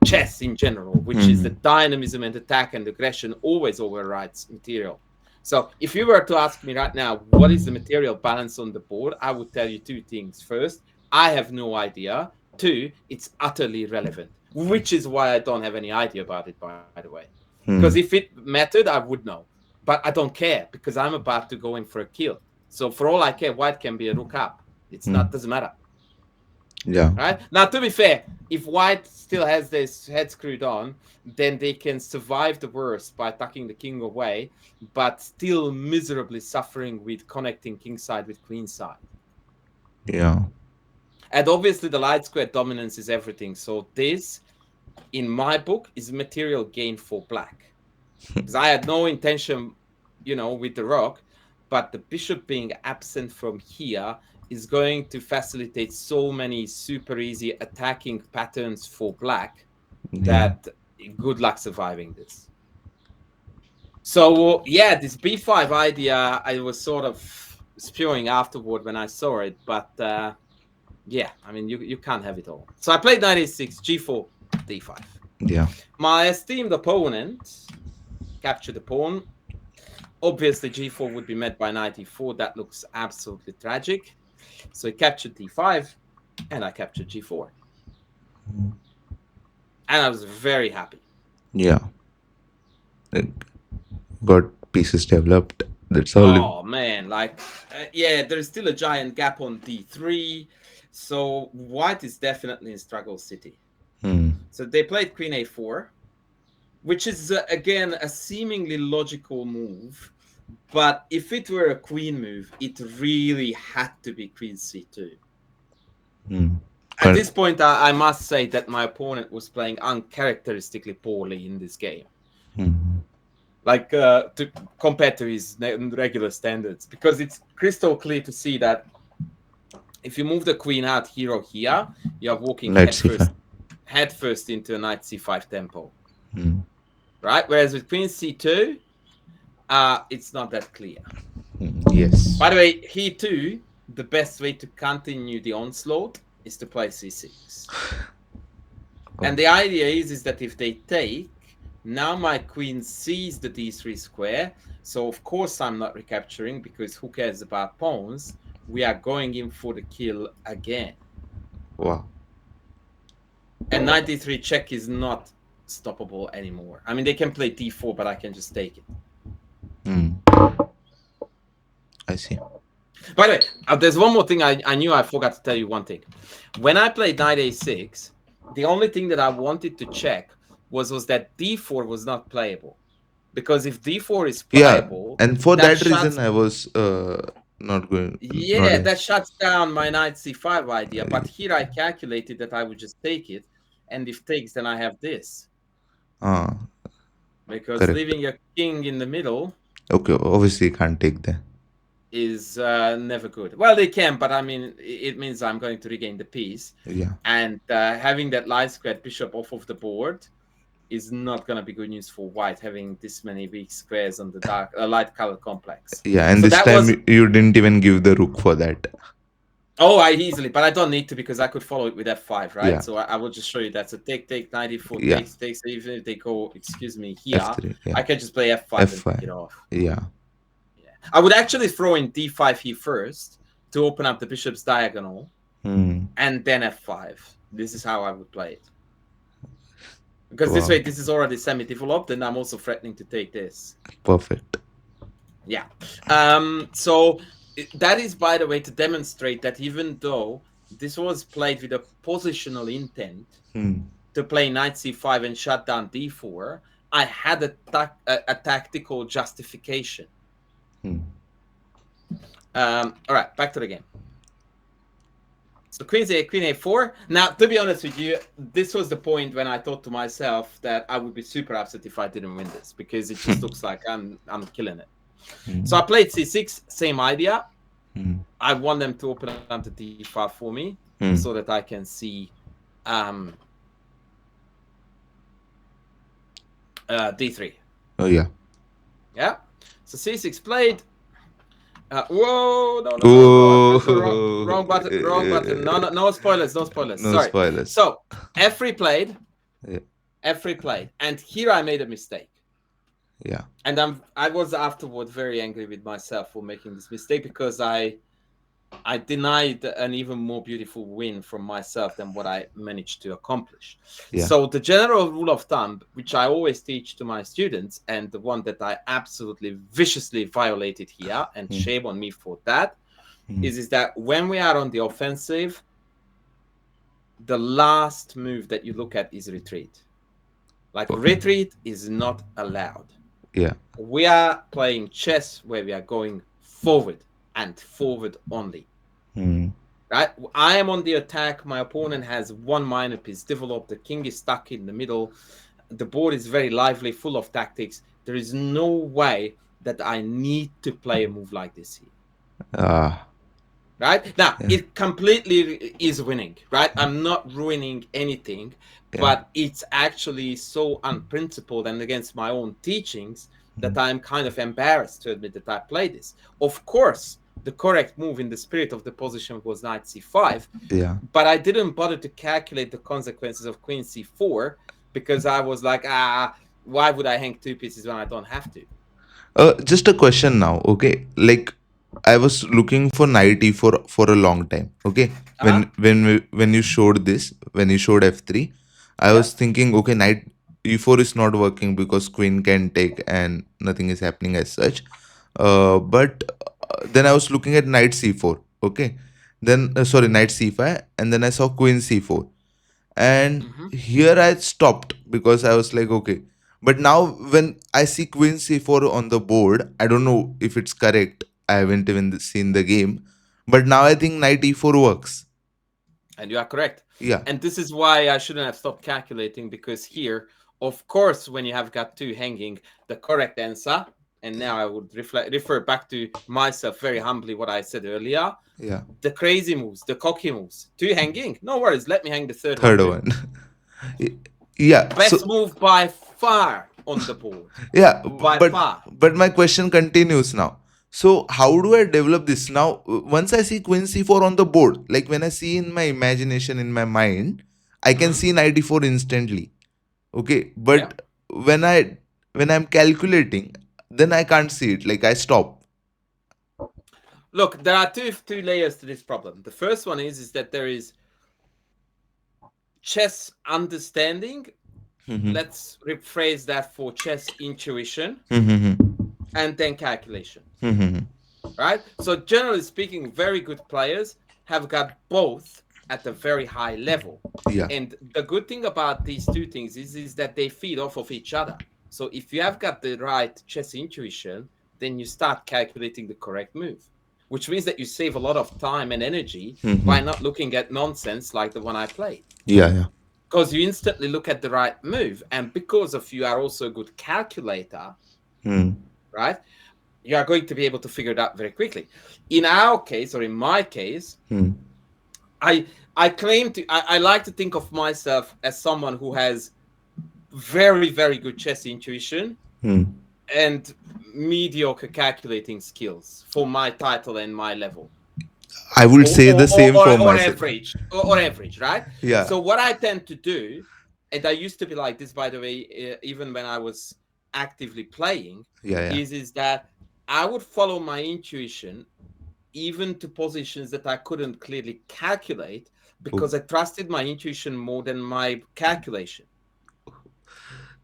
[SPEAKER 2] chess in general, which is
[SPEAKER 1] Mm-hmm.
[SPEAKER 2] the dynamism and attack and aggression always overrides material. So if you were to ask me right now, what is the material balance on the board, I would tell you two things. First, I have no idea. Two, it's utterly irrelevant, which is why I don't have any idea about it, by the way. Because
[SPEAKER 1] Mm.
[SPEAKER 2] if it mattered, I would know. But I don't care because I'm about to go in for a kill. So for all I care, white can be a rook up. It's
[SPEAKER 1] Mm.
[SPEAKER 2] not, doesn't matter.
[SPEAKER 1] Yeah.
[SPEAKER 2] Right? Now, to be fair, if white still has this head screwed on, then they can survive the worst by tucking the king away, but still miserably suffering with connecting king side with queen side.
[SPEAKER 1] Yeah.
[SPEAKER 2] And obviously, the light square dominance is everything. So this, in my book, is material gain for black. Because I had no intention, with the rook, but the bishop being absent from here is going to facilitate so many super easy attacking patterns for black
[SPEAKER 1] Yeah.
[SPEAKER 2] that good luck surviving this. So yeah, this b5 idea I was sort of spewing afterward when I saw it, but yeah, I mean you can't have it all. So I played knight a6, g4, d5.
[SPEAKER 1] Yeah.
[SPEAKER 2] My esteemed opponent captured the pawn. Obviously, g4 would be met by knight e4. That looks absolutely tragic. So he captured d5, and I captured g4. And I was very happy.
[SPEAKER 1] Yeah. Like, got pieces developed. That's all.
[SPEAKER 2] Oh, man. Like, yeah, there's still a giant gap on d3. So white is definitely in struggle city.
[SPEAKER 1] Hmm.
[SPEAKER 2] So they played queen a4, which is, again, a seemingly logical move. But if it were a queen move, it really had to be queen c2.
[SPEAKER 1] Hmm.
[SPEAKER 2] At this point, I must say that my opponent was playing uncharacteristically poorly in this game,
[SPEAKER 1] Hmm.
[SPEAKER 2] like compared to his regular standards, because it's crystal clear to see that if you move the queen out here or here, you're walking
[SPEAKER 1] Let's see.
[SPEAKER 2] headfirst into a knight c5 tempo,
[SPEAKER 1] Hmm.
[SPEAKER 2] right? Whereas with queen c2, it's not that clear.
[SPEAKER 1] Yes.
[SPEAKER 2] By the way, here too, the best way to continue the onslaught is to play c6. And the idea is that if they take, now my queen sees the d3 square. So of course I'm not recapturing because who cares about pawns? We are going in for the kill again.
[SPEAKER 1] Wow.
[SPEAKER 2] And knight d3 check is not stoppable anymore. I mean, they can play d4, but I can just take it.
[SPEAKER 1] Hmm. I see.
[SPEAKER 2] By the way, there's one more thing I knew I forgot to tell you one thing. When I played knight a6, the only thing that I wanted to check was that d4 was not playable. Because if d4 is
[SPEAKER 1] Yeah.
[SPEAKER 2] playable,
[SPEAKER 1] And for
[SPEAKER 2] that
[SPEAKER 1] that reason,
[SPEAKER 2] shuts
[SPEAKER 1] I was not going. Not
[SPEAKER 2] yeah,
[SPEAKER 1] in.
[SPEAKER 2] that shuts down my knight c5 idea. But here I calculated that I would just take it, and if takes, then I have this.
[SPEAKER 1] Ah.
[SPEAKER 2] Because
[SPEAKER 1] Correct.
[SPEAKER 2] leaving a king in the middle
[SPEAKER 1] Okay. Obviously, you can't take that.
[SPEAKER 2] is never good. Well, they can, but I mean, it means I'm going to regain the piece.
[SPEAKER 1] Yeah.
[SPEAKER 2] And having that light squared bishop off of the board is not going to be good news for white having this many weak squares on the dark light color complex.
[SPEAKER 1] Yeah, and
[SPEAKER 2] So
[SPEAKER 1] this
[SPEAKER 2] that
[SPEAKER 1] time
[SPEAKER 2] was
[SPEAKER 1] you didn't even give the rook for that.
[SPEAKER 2] oh, I easily, but I don't need to because I could follow it with f5, right?
[SPEAKER 1] Yeah,
[SPEAKER 2] So I will just show you that. So take knight e4
[SPEAKER 1] yeah,
[SPEAKER 2] takes. So even if they go, excuse me, here,
[SPEAKER 1] f3, yeah,
[SPEAKER 2] I can just play f5 and pick
[SPEAKER 1] f5,
[SPEAKER 2] it off.
[SPEAKER 1] yeah.
[SPEAKER 2] Yeah, I would actually throw in d5 here first to open up the bishop's diagonal,
[SPEAKER 1] Hmm.
[SPEAKER 2] and then f5. This is how I would play it. Because this
[SPEAKER 1] Wow,
[SPEAKER 2] way, this is already semi-developed, and I'm also threatening to take this.
[SPEAKER 1] perfect.
[SPEAKER 2] Yeah. So that is, by the way, to demonstrate that even though this was played with a positional intent
[SPEAKER 1] Hmm.
[SPEAKER 2] to play knight c5 and shut down d4, I had a tactical justification.
[SPEAKER 1] Hmm.
[SPEAKER 2] All right, back to the game. So queen a4. Now, to be honest with you, this was the point when I thought to myself that I would be super upset if I didn't win this because it just looks like I'm killing it. So
[SPEAKER 1] Hmm.
[SPEAKER 2] I played c6, same idea.
[SPEAKER 1] Hmm.
[SPEAKER 2] I want them to open up the d5 for me so
[SPEAKER 1] Hmm.
[SPEAKER 2] that I can see um, d3.
[SPEAKER 1] Oh yeah.
[SPEAKER 2] Yeah. So c6 played. Whoa! No, no, no, no! I pressed the
[SPEAKER 1] Oh,
[SPEAKER 2] wrong button. Wrong button. No, no, no spoilers. No spoilers.
[SPEAKER 1] no
[SPEAKER 2] Sorry.
[SPEAKER 1] spoilers.
[SPEAKER 2] So f3 played.
[SPEAKER 1] Yeah,
[SPEAKER 2] F3 played, and here I made a mistake.
[SPEAKER 1] yeah.
[SPEAKER 2] And I was afterward very angry with myself for making this mistake because I denied an even more beautiful win from myself than what I managed to accomplish.
[SPEAKER 1] Yeah.
[SPEAKER 2] So the general rule of thumb, which I always teach to my students, and the one that I absolutely viciously violated here, and
[SPEAKER 1] Hmm.
[SPEAKER 2] shame on me for that,
[SPEAKER 1] Hmm.
[SPEAKER 2] is that when we are on the offensive, the last move that you look at is retreat. Like
[SPEAKER 1] Okay.
[SPEAKER 2] retreat is not allowed.
[SPEAKER 1] Yeah.
[SPEAKER 2] We are playing chess where we are going forward and forward only.
[SPEAKER 1] Hmm.
[SPEAKER 2] Right? I am on the attack. My opponent has one minor piece developed. The king is stuck in the middle. The board is very lively, full of tactics. There is no way that I need to play a move like this here.
[SPEAKER 1] Ah.
[SPEAKER 2] Right? Now,
[SPEAKER 1] Yeah.
[SPEAKER 2] it completely is winning, right? I'm not ruining anything,
[SPEAKER 1] Yeah.
[SPEAKER 2] but it's actually so unprincipled and against my own teachings
[SPEAKER 1] Hmm.
[SPEAKER 2] that I'm kind of embarrassed to admit that I played this. Of course, the correct move in the spirit of the position was knight c5,
[SPEAKER 1] Yeah.
[SPEAKER 2] but I didn't bother to calculate the consequences of queen c4 because I was like, why would I hang two pieces when I don't have to?
[SPEAKER 1] Just a question now. Okay, like I was looking for knight e4 for a long time. Okay,
[SPEAKER 2] Uh-huh.
[SPEAKER 1] when you showed this, when you showed f3, I
[SPEAKER 2] Yeah.
[SPEAKER 1] was thinking, okay, knight e4 is not working because queen can take and nothing is happening as such. But then I was looking at knight c4. Okay, then sorry, knight c5, and then I saw queen c4, and
[SPEAKER 2] Mm-hmm.
[SPEAKER 1] here I stopped because I was like, okay. But now when I see queen c4 on the board, I don't know if it's correct. I haven't even seen the game, but now I think knight e4 works.
[SPEAKER 2] And you are correct.
[SPEAKER 1] Yeah,
[SPEAKER 2] And this is why I shouldn't have stopped calculating because here, of course, when you have got two hanging, the correct answer, and now I would refer back to myself very humbly what I said earlier,
[SPEAKER 1] yeah.
[SPEAKER 2] the crazy moves, the cocky moves, two hanging, no worries, let me hang the third one
[SPEAKER 1] Third
[SPEAKER 2] too.
[SPEAKER 1] one. Yeah.
[SPEAKER 2] Best
[SPEAKER 1] So
[SPEAKER 2] move by far on the board,
[SPEAKER 1] yeah,
[SPEAKER 2] by far.
[SPEAKER 1] but my question continues now. So how do I develop this now? Once I see queen c4 on the board, like when I see in my imagination in my mind, I can
[SPEAKER 2] Mhm.
[SPEAKER 1] see knight e4 instantly. Okay,
[SPEAKER 2] Yeah.
[SPEAKER 1] but when I when I'm calculating, then I can't see it. Like I stop.
[SPEAKER 2] Look, there are two layers to this problem. The first one is that there is chess understanding.
[SPEAKER 1] Mhm.
[SPEAKER 2] Let's rephrase that for chess intuition
[SPEAKER 1] Mhm.
[SPEAKER 2] and then calculation,
[SPEAKER 1] Mhm.
[SPEAKER 2] right? So, generally speaking, very good players have got both at a very high level.
[SPEAKER 1] Yeah.
[SPEAKER 2] And the good thing about these two things is that they feed off of each other. So, if you have got the right chess intuition, then you start calculating the correct move, which means that you save a lot of time and energy by
[SPEAKER 1] Mhm.
[SPEAKER 2] not looking at nonsense like the one I played.
[SPEAKER 1] Yeah, yeah.
[SPEAKER 2] Because you instantly look at the right move, and because of you are also a good calculator,
[SPEAKER 1] Hmm.
[SPEAKER 2] right, you are going to be able to figure it out very quickly. In our case, or in my case,
[SPEAKER 1] Hmm.
[SPEAKER 2] I I like to think of myself as someone who has very, very good chess intuition,
[SPEAKER 1] Hmm.
[SPEAKER 2] and mediocre calculating skills for my title and my level,
[SPEAKER 1] I would say the same for
[SPEAKER 2] or
[SPEAKER 1] myself.
[SPEAKER 2] average, or average, right?
[SPEAKER 1] Yeah.
[SPEAKER 2] So what I tend to do, and I used to be like this, by the way, even when I was actively playing,
[SPEAKER 1] Yeah. Yeah.
[SPEAKER 2] is that I would follow my intuition even to positions that I couldn't clearly calculate,
[SPEAKER 1] Oh,
[SPEAKER 2] because I trusted my intuition more than my calculation.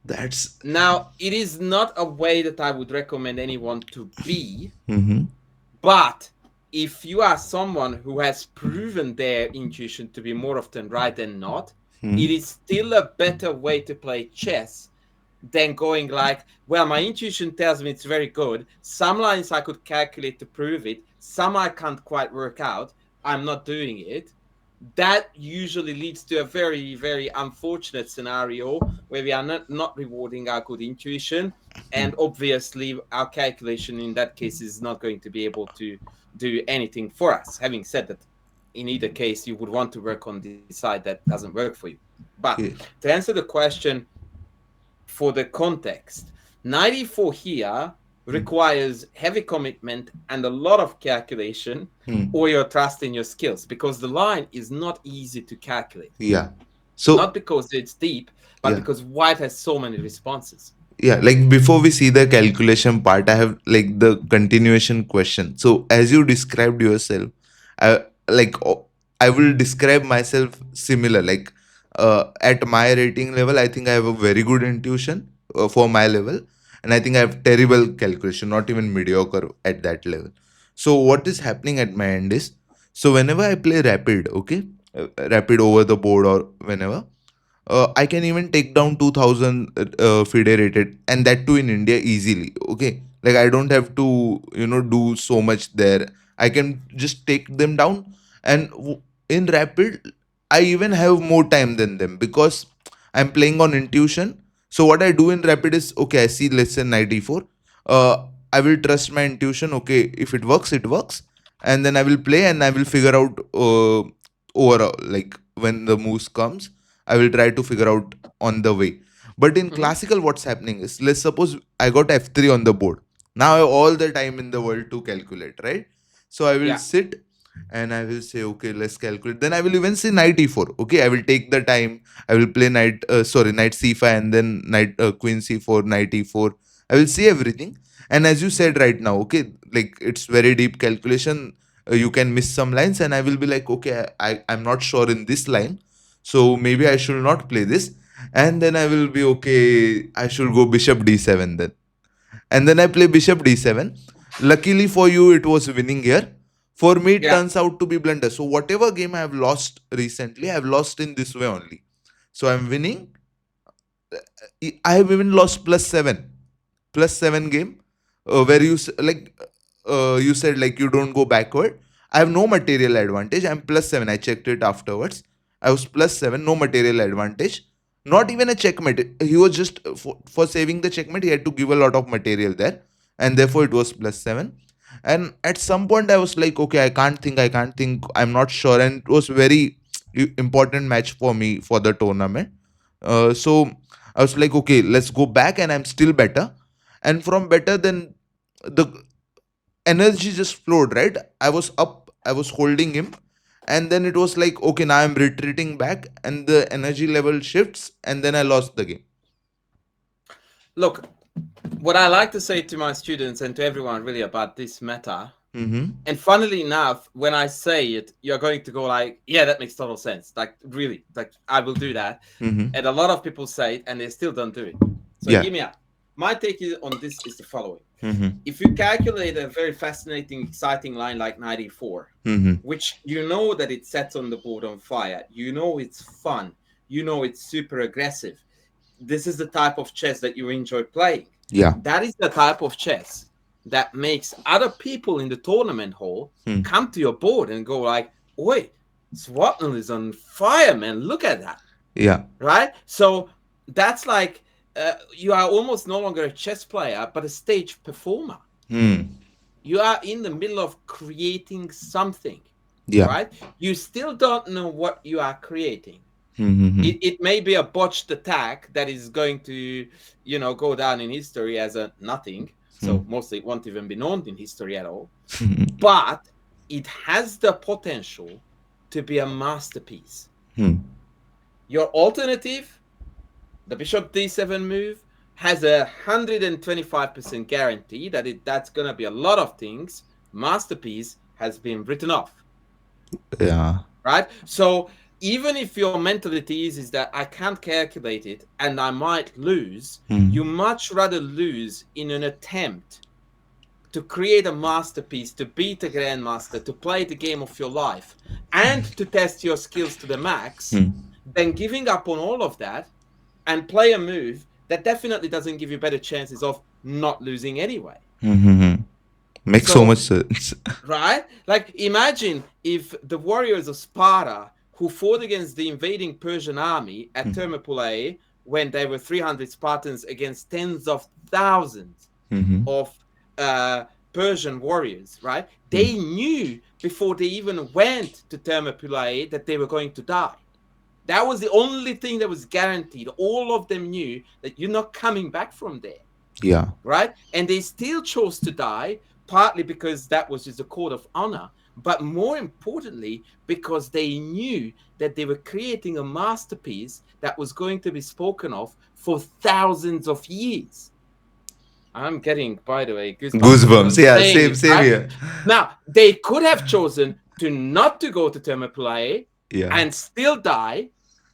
[SPEAKER 1] that's.
[SPEAKER 2] Now, it is not a way that I would recommend anyone to be,
[SPEAKER 1] Mm-hmm.
[SPEAKER 2] but if you are someone who has proven their intuition to be more often right than not,
[SPEAKER 1] Hmm.
[SPEAKER 2] it is still a better way to play chess than going like, well, my intuition tells me it's very good. Some lines I could calculate to prove it, some I can't quite work out. I'm not doing it. That usually leads to a very, very unfortunate scenario where we are not rewarding our good intuition. And obviously, our calculation in that case is not going to be able to do anything for us. Having said that, in either case, you would want to work on the side that doesn't work for you. But
[SPEAKER 1] Okay.
[SPEAKER 2] to answer the question, for the context, 94 here requires heavy commitment and a lot of calculation,
[SPEAKER 1] Hmm.
[SPEAKER 2] or your trust in your skills, because the line is not easy to calculate.
[SPEAKER 1] Yeah. So
[SPEAKER 2] Not because it's deep, but
[SPEAKER 1] yeah.
[SPEAKER 2] because white has so many responses.
[SPEAKER 1] Yeah, like before we see the calculation part, I have like the continuation question. So as you described yourself, I like I will describe myself similar. Like at my rating level, I think I have a very good intuition for my level, and I think I have terrible calculation, not even mediocre at that level. So what is happening at my end is, so whenever I play rapid, okay, rapid over the board or whenever, I can even take down 2000 FIDE rated, and that too in India easily. Okay, like I don't have to do so much there. I can just take them down, and in rapid, I even have more time than them because I'm playing on intuition. So what I do in rapid is, okay, I see lesson 94. I will trust my intuition. Okay, if it works, it works, and then I will play and I will figure out overall, like when the moose comes, I will try to figure out on the way. But in
[SPEAKER 2] Mhm.
[SPEAKER 1] classical, what's happening is, let's suppose I got f3 on the board. Now I have all the time in the world to calculate, right? So I will
[SPEAKER 2] Yeah.
[SPEAKER 1] sit and I will say, okay, let's calculate. Then I will even say knight e4. Okay, I will take the time. I will play knight c5, and then knight queen c4, knight e4. I will see everything. And as you said right now, okay, like it's very deep calculation. You can miss some lines, and I will be like, okay, I'm not sure in this line, so maybe I should not play this. And then I will be okay, I should go bishop d7 then. And then I play bishop d7. Luckily for you, it was winning here. For me, it
[SPEAKER 2] Yeah.
[SPEAKER 1] turns out to be blunder. So whatever game I have lost recently, I have lost in this way only. So I'm winning. I have even lost plus 7 game, where you said like you don't go backward. I have no material advantage. I'm +7. I checked it afterwards. I was +7, no material advantage. Not even a checkmate. He was just for saving the checkmate. He had to give a lot of material there, and therefore it was +7. And at some point, I was like, okay, I can't think. I can't think. I'm not sure. And it was very important match for me for the tournament. So I was like, okay, let's go back, and I'm still better. And from better, then the energy just flowed, right? I was up, I was holding him, and then it was like, okay, now I'm retreating back, and the energy level shifts, and then I lost the game.
[SPEAKER 2] Look, what I like to say to my students and to everyone really about this matter,
[SPEAKER 1] Mm-hmm.
[SPEAKER 2] and funnily enough, when I say it, you're going to go like, yeah, that makes total sense. Like, really, like, I will do that.
[SPEAKER 1] Mm-hmm.
[SPEAKER 2] And a lot of people say it and they still don't do it. So
[SPEAKER 1] Yeah.
[SPEAKER 2] hear me out. My take on this is the following.
[SPEAKER 1] Mm-hmm.
[SPEAKER 2] If you calculate a very fascinating, exciting line like 94,
[SPEAKER 1] Mm-hmm.
[SPEAKER 2] which you know that it sets on the board on fire, you know it's fun, you know it's super aggressive, this is the type of chess that you enjoy playing.
[SPEAKER 1] Yeah.
[SPEAKER 2] That is the type of chess that makes other people in the tournament hall
[SPEAKER 1] Mm.
[SPEAKER 2] come to your board and go like, "Oi, Swapnil is on fire, man! Look at that!"
[SPEAKER 1] Yeah.
[SPEAKER 2] Right? So that's like you are almost no longer a chess player, but a stage performer.
[SPEAKER 1] Mm.
[SPEAKER 2] You are in the middle of creating something,
[SPEAKER 1] Yeah.
[SPEAKER 2] right? You still don't know what you are creating, It may be a botched attack that is going to, go down in history as a nothing. So mostly it won't even be known in history at all. But it has the potential to be a masterpiece. Your alternative, the bishop d7 move, has 125% guarantee that that's going to be a lot of things. Masterpiece has been written off.
[SPEAKER 1] Yeah.
[SPEAKER 2] Right? So even if your mentality is that I can't calculate it and I might lose, you much rather lose in an attempt to create a masterpiece, to beat a grandmaster, to play the game of your life, and to test your skills to the max, than giving up on all of that and play a move that definitely doesn't give you better chances of not losing anyway.
[SPEAKER 1] Makes so
[SPEAKER 2] So
[SPEAKER 1] much sense.
[SPEAKER 2] right? Like, imagine if the warriors of Sparta, who fought against the invading Persian army at Thermopylae when there were 300 Spartans against tens of thousands of Persian warriors, right? They knew before they even went to Thermopylae that they were going to die. That was the only thing that was guaranteed. All of them knew that you're not coming back from there,
[SPEAKER 1] Yeah.
[SPEAKER 2] right? And they still chose to die, partly because that was just a code of honor, but more importantly, because they knew that they were creating a masterpiece that was going to be spoken of for thousands of years. I'm getting, by the way, goosebumps as
[SPEAKER 1] Goosebumps.
[SPEAKER 2] I'm
[SPEAKER 1] Yeah,
[SPEAKER 2] saying
[SPEAKER 1] same,
[SPEAKER 2] it,
[SPEAKER 1] same
[SPEAKER 2] right?
[SPEAKER 1] here.
[SPEAKER 2] Now, they could have chosen to not to go to Thermopylae
[SPEAKER 1] Yeah.
[SPEAKER 2] and still die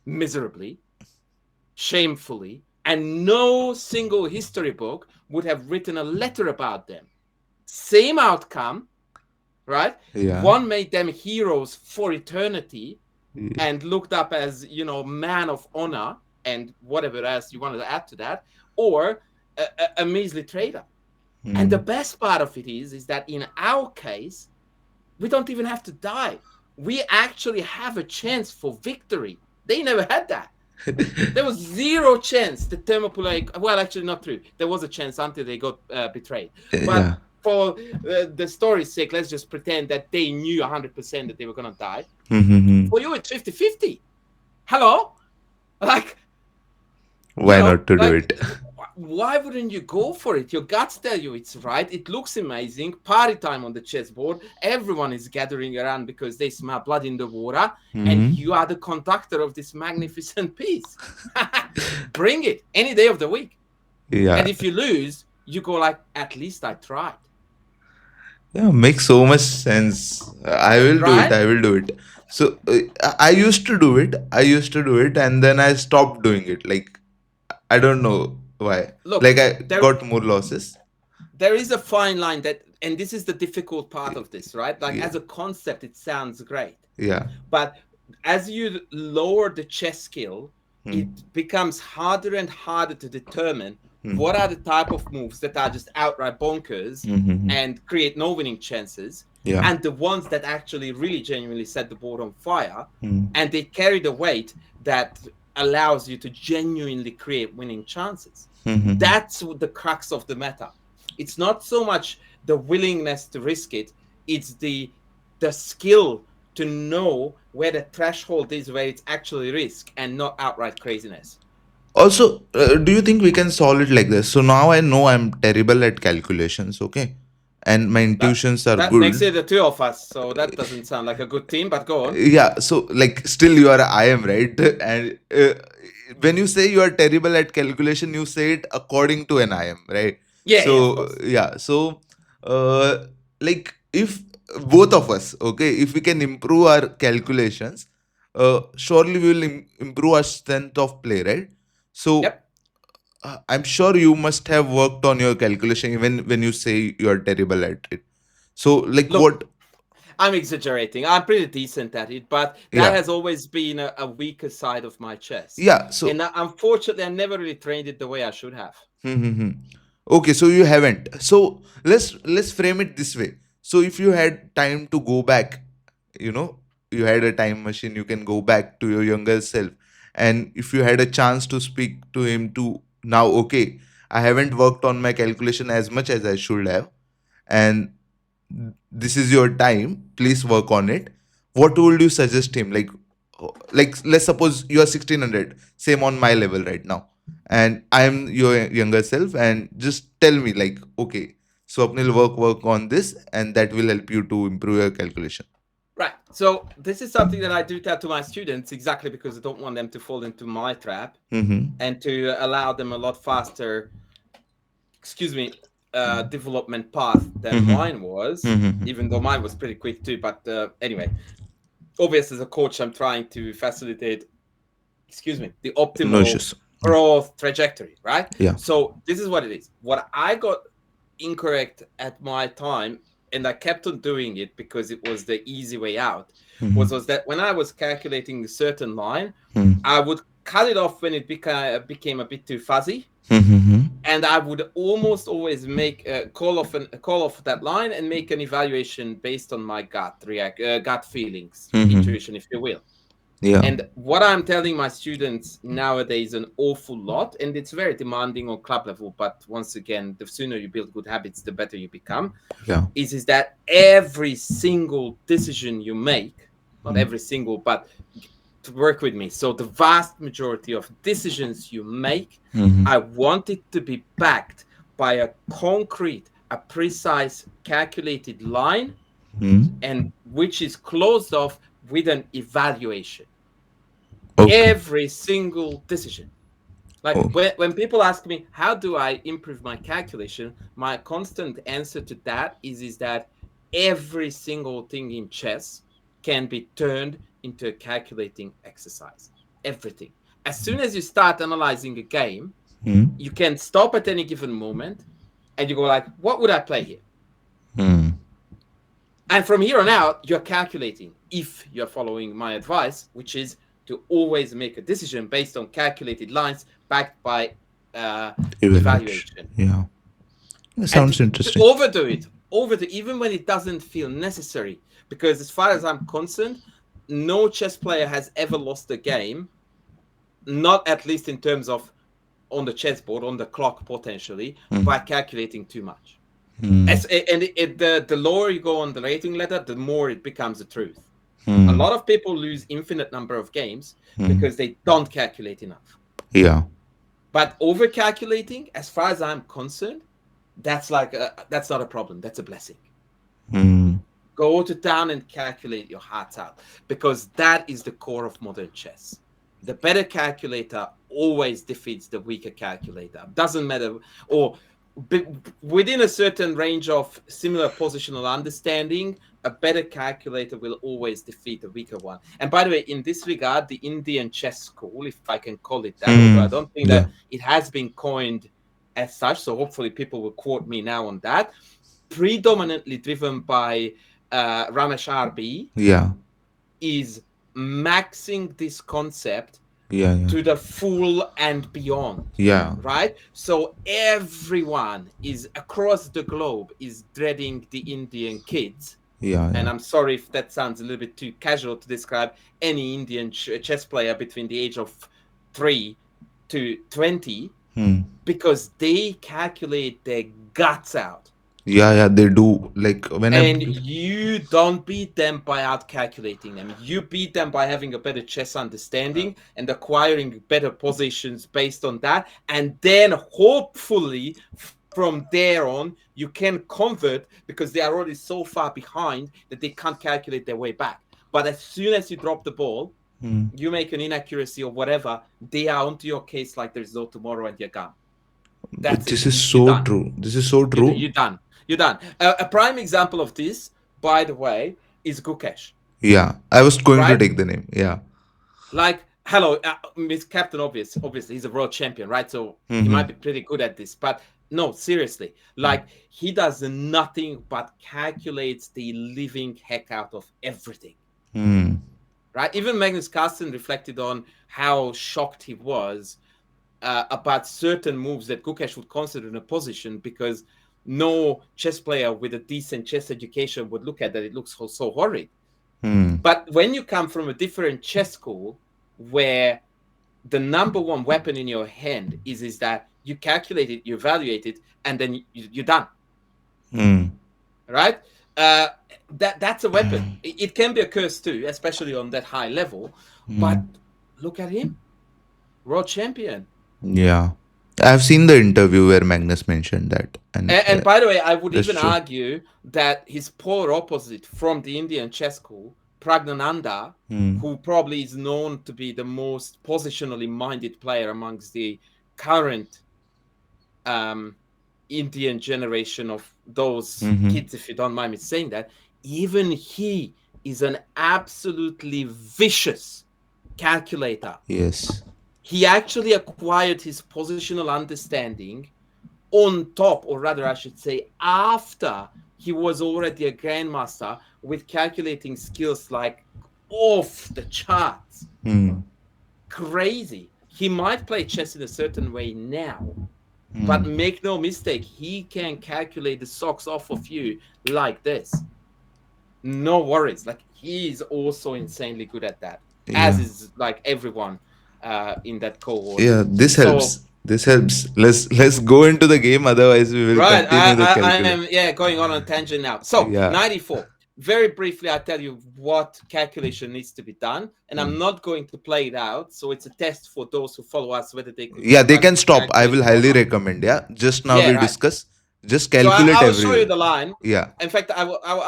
[SPEAKER 2] miserably, shamefully, and no single history book would have written a letter about them. Same outcome, right?
[SPEAKER 1] Yeah.
[SPEAKER 2] One made them heroes for eternity and looked up as, man of honor and whatever else you wanted to add to that, or a measly traitor. And the best part of it is that in our case, we don't even have to die. We actually have a chance for victory. They never had that. There was zero chance the Thermopylae. Well, actually, not true. There was a chance until they got betrayed. But
[SPEAKER 1] Yeah.
[SPEAKER 2] for the story's sake, let's just pretend that they knew 100% that they were going to die. For you, it's 50-50. Hello? Like,
[SPEAKER 1] Why not to do
[SPEAKER 2] like,
[SPEAKER 1] it?
[SPEAKER 2] why wouldn't you go for it? Your guts tell you it's right. It looks amazing. Party time on the chessboard. Everyone is gathering around because they smell blood in the water, and you are the conductor of this magnificent piece. Bring it any day of the week.
[SPEAKER 1] Yeah.
[SPEAKER 2] And if you lose, you go like, at least I tried.
[SPEAKER 1] Yeah, makes so much sense. I will do it.
[SPEAKER 2] Right?
[SPEAKER 1] I will do it. So I used to do it. I used to do it, and then I stopped doing it. Like I don't know why.
[SPEAKER 2] Look,
[SPEAKER 1] Like I
[SPEAKER 2] there
[SPEAKER 1] got more losses.
[SPEAKER 2] there is a fine line that, and this is the difficult part of this, right? Like,
[SPEAKER 1] Yeah.
[SPEAKER 2] as a concept, it sounds great.
[SPEAKER 1] Yeah.
[SPEAKER 2] But as you lower the chess skill, it becomes harder and harder to determine what are the type of moves that are just outright bonkers and create no winning chances,
[SPEAKER 1] Yeah.
[SPEAKER 2] and the ones that actually really genuinely set the board on fire, and they carry the weight that allows you to genuinely create winning chances. That's the crux of the meta. It's not so much the willingness to risk it, it's the skill to know where the threshold is where it's actually risk and not outright craziness.
[SPEAKER 1] Also, do you think we can solve it like this? So now I know I'm terrible at calculations, okay? And my
[SPEAKER 2] That
[SPEAKER 1] intuitions are
[SPEAKER 2] that makes
[SPEAKER 1] good.
[SPEAKER 2] it the two of us, so that doesn't sound like a good team, but go on.
[SPEAKER 1] Yeah, so like still you are I am, right? And when you say you are terrible at calculation, you say it according to an I am, right?
[SPEAKER 2] Yeah, of
[SPEAKER 1] So
[SPEAKER 2] course.
[SPEAKER 1] yeah, so like if both of us, okay, if we can improve our calculations, surely we will improve our strength of play, right? So
[SPEAKER 2] Yep.
[SPEAKER 1] I'm sure you must have worked on your calculation even when you say you are terrible at it. So like
[SPEAKER 2] Look,
[SPEAKER 1] what?
[SPEAKER 2] I'm exaggerating. I'm pretty decent at it, but that
[SPEAKER 1] Yeah.
[SPEAKER 2] has always been a weaker side of my chess.
[SPEAKER 1] Yeah,
[SPEAKER 2] And
[SPEAKER 1] so
[SPEAKER 2] unfortunately, I never really trained it the way I should have.
[SPEAKER 1] hmm. Okay, so you haven't. So let's frame it this way. So if you had time to go back, you know, you had a time machine, you can go back to your younger self. And if you had a chance to speak to him to now, okay, I haven't worked on my calculation as much as I should have, and this is your time, please work on it. What would you suggest him? Like like let's suppose you are 1600, same on my level right now, and I am your younger self, and just tell me like, okay, Swapnil, work on this, and that will help you to improve your calculation.
[SPEAKER 2] Right. So this is something that I do tell to my students exactly because I don't want them to fall into my trap
[SPEAKER 1] Mm-hmm.
[SPEAKER 2] and to allow them a lot faster, excuse me, development path than
[SPEAKER 1] Mm-hmm.
[SPEAKER 2] mine was,
[SPEAKER 1] Mm-hmm.
[SPEAKER 2] even though mine was pretty quick too. But anyway, obviously, as a coach, I'm trying to facilitate, excuse me, the
[SPEAKER 1] No
[SPEAKER 2] optimal
[SPEAKER 1] issues. Yeah.
[SPEAKER 2] growth trajectory, right?
[SPEAKER 1] Yeah.
[SPEAKER 2] So this is what it is. What I got incorrect at my time, and I kept on doing it because it was the easy way out, was
[SPEAKER 1] Mm-hmm.
[SPEAKER 2] that when I was calculating a certain line,
[SPEAKER 1] Mm-hmm.
[SPEAKER 2] I would cut it off when it became a bit too fuzzy,
[SPEAKER 1] Mm-hmm.
[SPEAKER 2] and I would almost always make a call off that line and make an evaluation based on my gut feelings,
[SPEAKER 1] Mm-hmm.
[SPEAKER 2] intuition, if you will.
[SPEAKER 1] Yeah.
[SPEAKER 2] And what I'm telling my students nowadays an awful lot, and it's very demanding on club level. But once again, the sooner you build good habits, the better you become.
[SPEAKER 1] Yeah.
[SPEAKER 2] Is that every single decision you make, not
[SPEAKER 1] Mm-hmm.
[SPEAKER 2] every single, but to work with me. So the vast majority of decisions you make,
[SPEAKER 1] Mm-hmm.
[SPEAKER 2] I want it to be backed by a concrete, a precise, calculated line, and which is closed off with an evaluation.
[SPEAKER 1] Okay.
[SPEAKER 2] Every single decision. Like
[SPEAKER 1] Oh.
[SPEAKER 2] when people ask me, how do I improve my calculation? My constant answer to that is that every single thing in chess can be turned into a calculating exercise. Everything. As soon as you start analyzing a game,
[SPEAKER 1] Mm-hmm.
[SPEAKER 2] you can stop at any given moment and you go like, what would I play here?
[SPEAKER 1] Mm-hmm.
[SPEAKER 2] And from here on out, you're calculating if you're following my advice, which is to always make a decision based on calculated lines backed by uh,
[SPEAKER 1] Evaluation.
[SPEAKER 2] evaluation.
[SPEAKER 1] Yeah. That
[SPEAKER 2] And
[SPEAKER 1] sounds
[SPEAKER 2] to
[SPEAKER 1] interesting.
[SPEAKER 2] overdo it, even when it doesn't feel necessary. Because as far as I'm concerned, no chess player has ever lost a game, not at least in terms of on the chessboard, on the clock potentially, by calculating too much.
[SPEAKER 1] Mm-hmm.
[SPEAKER 2] The lower you go on the rating ladder, the more it becomes the truth. A
[SPEAKER 1] Mm-hmm.
[SPEAKER 2] lot of people lose infinite number of games because they don't calculate enough.
[SPEAKER 1] Yeah.
[SPEAKER 2] But over calculating, as far as I'm concerned, that's not a problem. That's a blessing.
[SPEAKER 1] Mm-hmm.
[SPEAKER 2] Go to town and calculate your hearts out because that is the core of modern chess. The better calculator always defeats the weaker calculator. Doesn't matter, or within a certain range of similar positional understanding, a better calculator will always defeat a weaker one. And by the way, in this regard, the Indian chess school, if I can call it that, although I
[SPEAKER 1] Mm-hmm.
[SPEAKER 2] don't think
[SPEAKER 1] Yeah.
[SPEAKER 2] that it has been coined as such, so hopefully people will quote me now on that, predominantly driven by Ramesh RB,
[SPEAKER 1] Yeah.
[SPEAKER 2] is maxing this concept
[SPEAKER 1] Yeah. Yeah.
[SPEAKER 2] to the full and beyond,
[SPEAKER 1] Yeah.
[SPEAKER 2] right? So everyone is across the globe is dreading the Indian kids.
[SPEAKER 1] Yeah.
[SPEAKER 2] And
[SPEAKER 1] Yeah.
[SPEAKER 2] I'm sorry if that sounds a little bit too casual to describe any Indian chess player between the age of 3 to 20
[SPEAKER 1] Hmm.
[SPEAKER 2] because they calculate their guts out.
[SPEAKER 1] Yeah. Yeah. They do. Like when I.
[SPEAKER 2] And you don't beat them by out calculating them. You beat them by having a better chess understanding and acquiring better positions based on that. And then hopefully from there on, you can convert because they are already so far behind that they can't calculate their way back. But as soon as you drop the ball,
[SPEAKER 1] Hmm.
[SPEAKER 2] you make an inaccuracy or whatever, they are onto your case like there's no tomorrow and you're gone. That's it.
[SPEAKER 1] This is
[SPEAKER 2] You're
[SPEAKER 1] so
[SPEAKER 2] done.
[SPEAKER 1] true. This is so true.
[SPEAKER 2] You're done. You're done. A prime example of this, by the way, is Gukesh,
[SPEAKER 1] Yeah. I was going to
[SPEAKER 2] right?
[SPEAKER 1] take the name. Yeah.
[SPEAKER 2] Like, hello, Miss Captain Obvious. Obviously, he's a world champion, right? So he
[SPEAKER 1] Mm-hmm.
[SPEAKER 2] might be pretty good at this. But no, seriously, like he does nothing but calculates the living heck out of everything,
[SPEAKER 1] Hmm.
[SPEAKER 2] right? Even Magnus Carlsen reflected on how shocked he was about certain moves that Gukesh would consider in a position because no chess player with a decent chess education would look at that. It looks so horrid.
[SPEAKER 1] Hmm.
[SPEAKER 2] But when you come from a different chess school where the number one weapon in your hand is that you calculate it, you evaluate it, and then you're done,
[SPEAKER 1] Hmm.
[SPEAKER 2] right? uh, that's a weapon. It can be a curse too, especially on that high level. But look at him, world champion.
[SPEAKER 1] Yeah. I've seen the interview where Magnus mentioned that, and
[SPEAKER 2] And by the way, I would
[SPEAKER 1] that's
[SPEAKER 2] even
[SPEAKER 1] true.
[SPEAKER 2] argue that his polar opposite from the Indian chess school, Pragnananda, who probably is known to be the most positionally minded player amongst the current um, Indian generation of those kids, if you don't mind me saying that, even he is an absolutely vicious calculator.
[SPEAKER 1] Yes.
[SPEAKER 2] He actually acquired his positional understanding on top, or rather, I should say, after he was already a grandmaster with calculating skills like off the charts. Crazy. He might play chess in a certain way now, but make no mistake, he can calculate the socks off of you like this. No worries. Like, he is also insanely good at that, as
[SPEAKER 1] Yeah.
[SPEAKER 2] is like everyone in that cohort.
[SPEAKER 1] Yeah. This
[SPEAKER 2] So
[SPEAKER 1] helps. This helps. Let's go into the game. Otherwise, we will
[SPEAKER 2] right,
[SPEAKER 1] continue the
[SPEAKER 2] I
[SPEAKER 1] calculate.
[SPEAKER 2] am going on a tangent now. So
[SPEAKER 1] Yeah.
[SPEAKER 2] 94. Very briefly, I tell you what calculation needs to be done, and I'm not going to play it out. So it's a test for those who follow us whether they could
[SPEAKER 1] Yeah, they
[SPEAKER 2] conduct
[SPEAKER 1] can
[SPEAKER 2] the
[SPEAKER 1] stop. I will
[SPEAKER 2] calculation or
[SPEAKER 1] highly
[SPEAKER 2] not.
[SPEAKER 1] recommend. Yeah. Just now
[SPEAKER 2] Yeah,
[SPEAKER 1] we
[SPEAKER 2] right.
[SPEAKER 1] discuss. Just
[SPEAKER 2] So
[SPEAKER 1] calculate
[SPEAKER 2] I will show you
[SPEAKER 1] everywhere.
[SPEAKER 2] the line.
[SPEAKER 1] Yeah.
[SPEAKER 2] In fact, I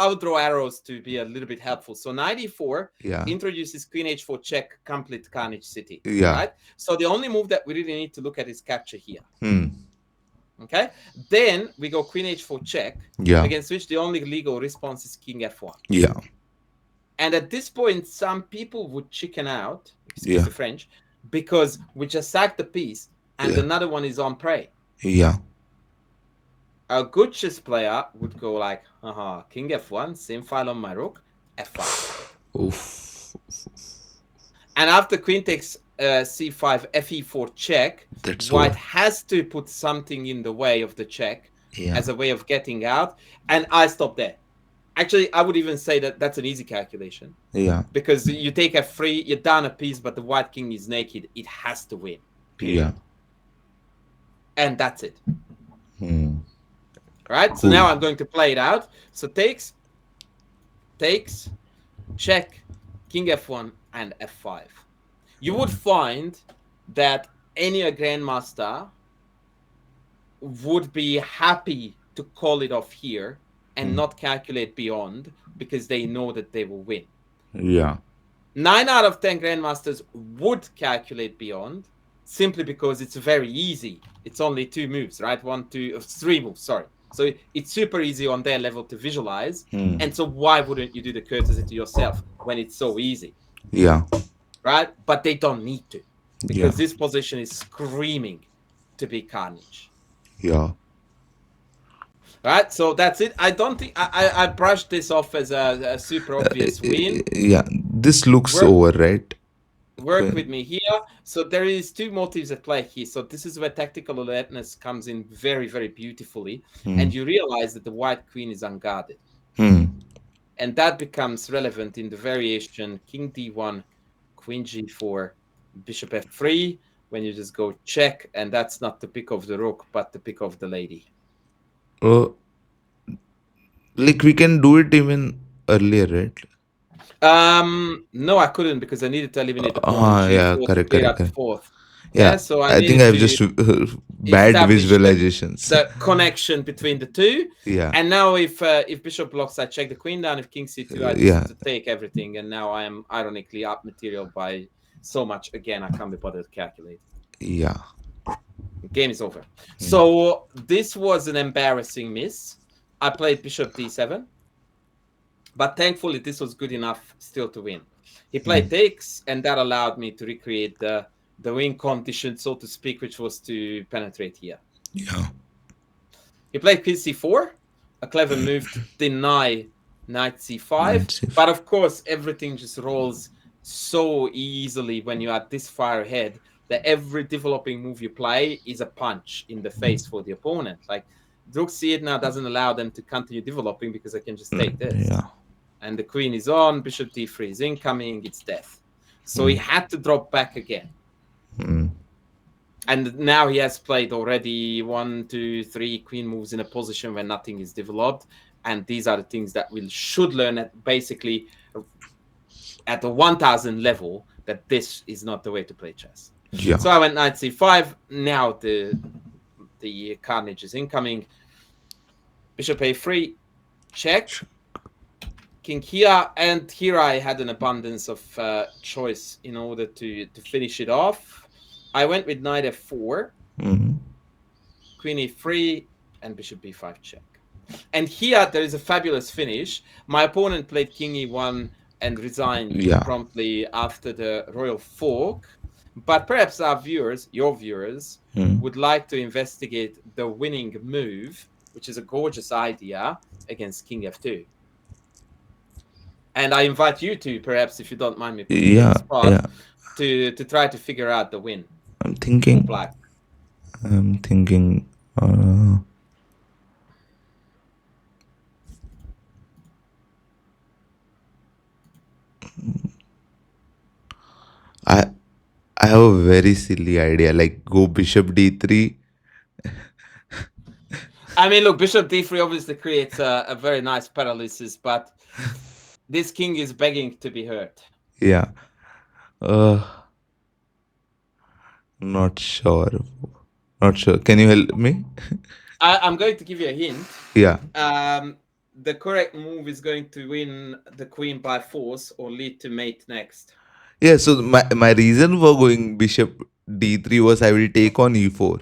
[SPEAKER 2] will draw arrows to be a little bit helpful. So 94
[SPEAKER 1] Yeah.
[SPEAKER 2] introduces Queen H4 check, complete Carnage City.
[SPEAKER 1] Yeah.
[SPEAKER 2] Right. So the only move that we really need to look at is capture here.
[SPEAKER 1] Hmm.
[SPEAKER 2] Okay. Then we go Queen H4 check,
[SPEAKER 1] Yeah.
[SPEAKER 2] against which the only legal response is King F1.
[SPEAKER 1] Yeah.
[SPEAKER 2] And at this point, some people would chicken out, excuse
[SPEAKER 1] Yeah.
[SPEAKER 2] the French, because we just sacked the piece and
[SPEAKER 1] Yeah.
[SPEAKER 2] another one is on prey.
[SPEAKER 1] Yeah.
[SPEAKER 2] A good chess player would go like, haha, King F1, same file on my rook, F5.
[SPEAKER 1] Oof.
[SPEAKER 2] And after Queen takes C5, FE4 check,
[SPEAKER 1] That's
[SPEAKER 2] White
[SPEAKER 1] over.
[SPEAKER 2] has to put something in the way of the check
[SPEAKER 1] Yeah.
[SPEAKER 2] as a way of getting out. And I stop there. Actually, I would even say that that's an easy calculation.
[SPEAKER 1] Yeah.
[SPEAKER 2] Because you take F3, you're down a piece, but the White King is naked. It has to win, period.
[SPEAKER 1] Yeah.
[SPEAKER 2] And that's it.
[SPEAKER 1] Hmm.
[SPEAKER 2] Right? So
[SPEAKER 1] Cool.
[SPEAKER 2] now I'm going to play it out. So takes, check, King F1, and F5. You would find that any grandmaster would be happy to call it off here and not calculate beyond because they know that they will win.
[SPEAKER 1] Yeah.
[SPEAKER 2] 9 out of 10 grandmasters would calculate beyond simply because it's very easy. It's only 2 moves, right? 3 moves, sorry. So it's super easy on their level to visualize. And so why wouldn't you do the courtesy to yourself when it's so easy?
[SPEAKER 1] Yeah.
[SPEAKER 2] Right? But they don't need to
[SPEAKER 1] Yeah.
[SPEAKER 2] because this position is screaming to be carnage.
[SPEAKER 1] Yeah.
[SPEAKER 2] Right? So that's it. I don't think I brushed this off as a super obvious win.
[SPEAKER 1] Yeah. This looks
[SPEAKER 2] Work
[SPEAKER 1] over, right?
[SPEAKER 2] work with me here. So there is 2 motives at play here. So this is where tactical alertness comes in very, very beautifully. And you realize that the white queen is unguarded. And that becomes relevant in the variation King D1, Queen G4, Bishop F3, when you just go check, and that's not the pick of the rook, but the pick of the lady.
[SPEAKER 1] Uh, like we can do it even earlier, right?
[SPEAKER 2] No, I couldn't because I needed to eliminate the pawn on
[SPEAKER 1] Yeah,
[SPEAKER 2] G4 to
[SPEAKER 1] correct,
[SPEAKER 2] clear
[SPEAKER 1] correct,
[SPEAKER 2] out the
[SPEAKER 1] correct.
[SPEAKER 2] fourth.
[SPEAKER 1] Yeah,
[SPEAKER 2] Yeah, so I
[SPEAKER 1] I think
[SPEAKER 2] needed
[SPEAKER 1] I've
[SPEAKER 2] to
[SPEAKER 1] just bad
[SPEAKER 2] establish
[SPEAKER 1] visualizations.
[SPEAKER 2] the connection between the two.
[SPEAKER 1] Yeah,
[SPEAKER 2] And now if bishop blocks, I check the queen down. If king c2, I
[SPEAKER 1] yeah,
[SPEAKER 2] just take everything. And now I am ironically up material by so much. Again, I can't be bothered to calculate.
[SPEAKER 1] yeah.
[SPEAKER 2] Game is over. So this was an embarrassing miss. I played bishop d7. But thankfully, this was good enough still to win. He played takes, and that allowed me to recreate the win condition, so to speak, which was to penetrate here.
[SPEAKER 1] Yeah.
[SPEAKER 2] He played queen c4, a clever move to deny knight c5. But of course, everything just rolls so easily when you are this far ahead that every developing move you play is a punch in the face for the opponent. Like, rook c8 now doesn't allow them to continue developing because I can just take this.
[SPEAKER 1] Yeah.
[SPEAKER 2] And the queen is on, bishop d3 is incoming, it's death. So he had to drop back again. And now he has played already 1, 2, 3 queen moves in a position where nothing is developed. And these are the things that we should learn at basically at the 1000 level, that this is not the way to play chess.
[SPEAKER 1] Yeah.
[SPEAKER 2] So I went knight c5. Now the carnage is incoming. Bishop a3, check. King here, and here I had an abundance of choice in order to finish it off. I went with knight f4,
[SPEAKER 1] Mm-hmm.
[SPEAKER 2] queen e3, and bishop b5 check. And here there is a fabulous finish. My opponent played king e1 and resigned
[SPEAKER 1] Yeah.
[SPEAKER 2] promptly after the royal fork. But perhaps our viewers, your viewers,
[SPEAKER 1] Mm.
[SPEAKER 2] would like to investigate the winning move, which is a gorgeous idea, against king f2. And I invite you to, perhaps, if you don't mind me putting you on
[SPEAKER 1] Yeah.
[SPEAKER 2] the spot,
[SPEAKER 1] Yeah.
[SPEAKER 2] to try to figure out the win
[SPEAKER 1] I'm
[SPEAKER 2] for
[SPEAKER 1] thinking.
[SPEAKER 2] black.
[SPEAKER 1] I'm thinking. Uh, I I have a very silly idea. Like go bishop d3.
[SPEAKER 2] I mean, look, bishop d3 obviously creates a very nice paralysis, but this king is begging to be hurt.
[SPEAKER 1] Yeah. Uh, not sure. Not sure. Can you help me?
[SPEAKER 2] I'm going to give you a hint.
[SPEAKER 1] Yeah.
[SPEAKER 2] The correct move is going to win the queen by force or lead to mate next.
[SPEAKER 1] Yeah. So my reason for going bishop d3 was I will take on e4.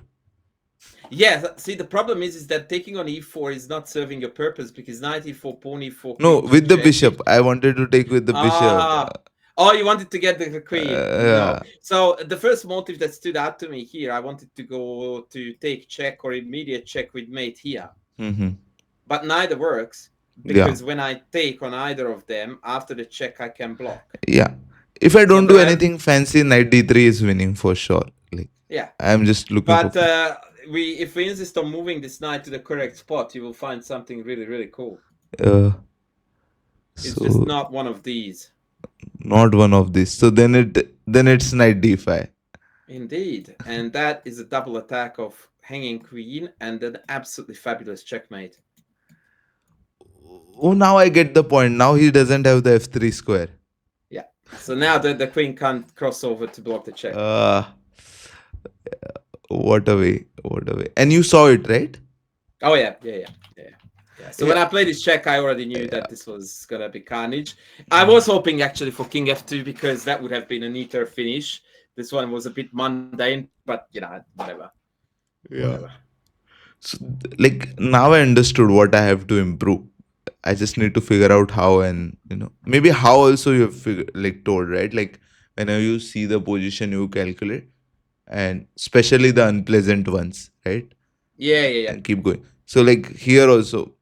[SPEAKER 2] Yeah, see, the problem is that taking on e4 is not serving your purpose, because knight e4, pawn e4,
[SPEAKER 1] No,
[SPEAKER 2] queen to
[SPEAKER 1] with the
[SPEAKER 2] check.
[SPEAKER 1] bishop. I wanted to take with the bishop.
[SPEAKER 2] Ah, oh, you wanted to get the queen. No.
[SPEAKER 1] Yeah.
[SPEAKER 2] So the first motive that stood out to me here, I wanted to go to take check or immediate check with mate here.
[SPEAKER 1] Mm-hmm.
[SPEAKER 2] But neither works,
[SPEAKER 1] Yeah.
[SPEAKER 2] because when I take on either of them, after the check, I can block.
[SPEAKER 1] Yeah. If I
[SPEAKER 2] Yeah,
[SPEAKER 1] don't
[SPEAKER 2] but
[SPEAKER 1] do anything fancy, knight d3 is winning for sure. Like
[SPEAKER 2] yeah.
[SPEAKER 1] I'm just looking for.
[SPEAKER 2] But if we insist on moving this knight to the correct spot, you will find something really, really cool.
[SPEAKER 1] Uh,
[SPEAKER 2] It's just
[SPEAKER 1] so
[SPEAKER 2] not one of these.
[SPEAKER 1] not one of these. So then it's knight d5.
[SPEAKER 2] Indeed. And that is a double attack of hanging queen and an absolutely fabulous checkmate.
[SPEAKER 1] Oh, now I get the point. Now he doesn't have the f3 square.
[SPEAKER 2] Yeah. So now the queen can't cross over to block the check.
[SPEAKER 1] Uh, what a way. What a way. And you saw it, right?
[SPEAKER 2] Oh, yeah. Yeah. So
[SPEAKER 1] Yeah.
[SPEAKER 2] when I played this check, I already knew that this was going to be carnage. I was hoping actually for king f2, because that would have been a neater finish. This one was a bit mundane, but whatever.
[SPEAKER 1] Yeah.
[SPEAKER 2] Whatever.
[SPEAKER 1] So, like now I understood what I have to improve. I just need to figure out how, and maybe how also you have like told, right? Like whenever you see the position, you calculate, and especially the unpleasant ones, right?
[SPEAKER 2] Yeah.
[SPEAKER 1] And keep going. So like here also,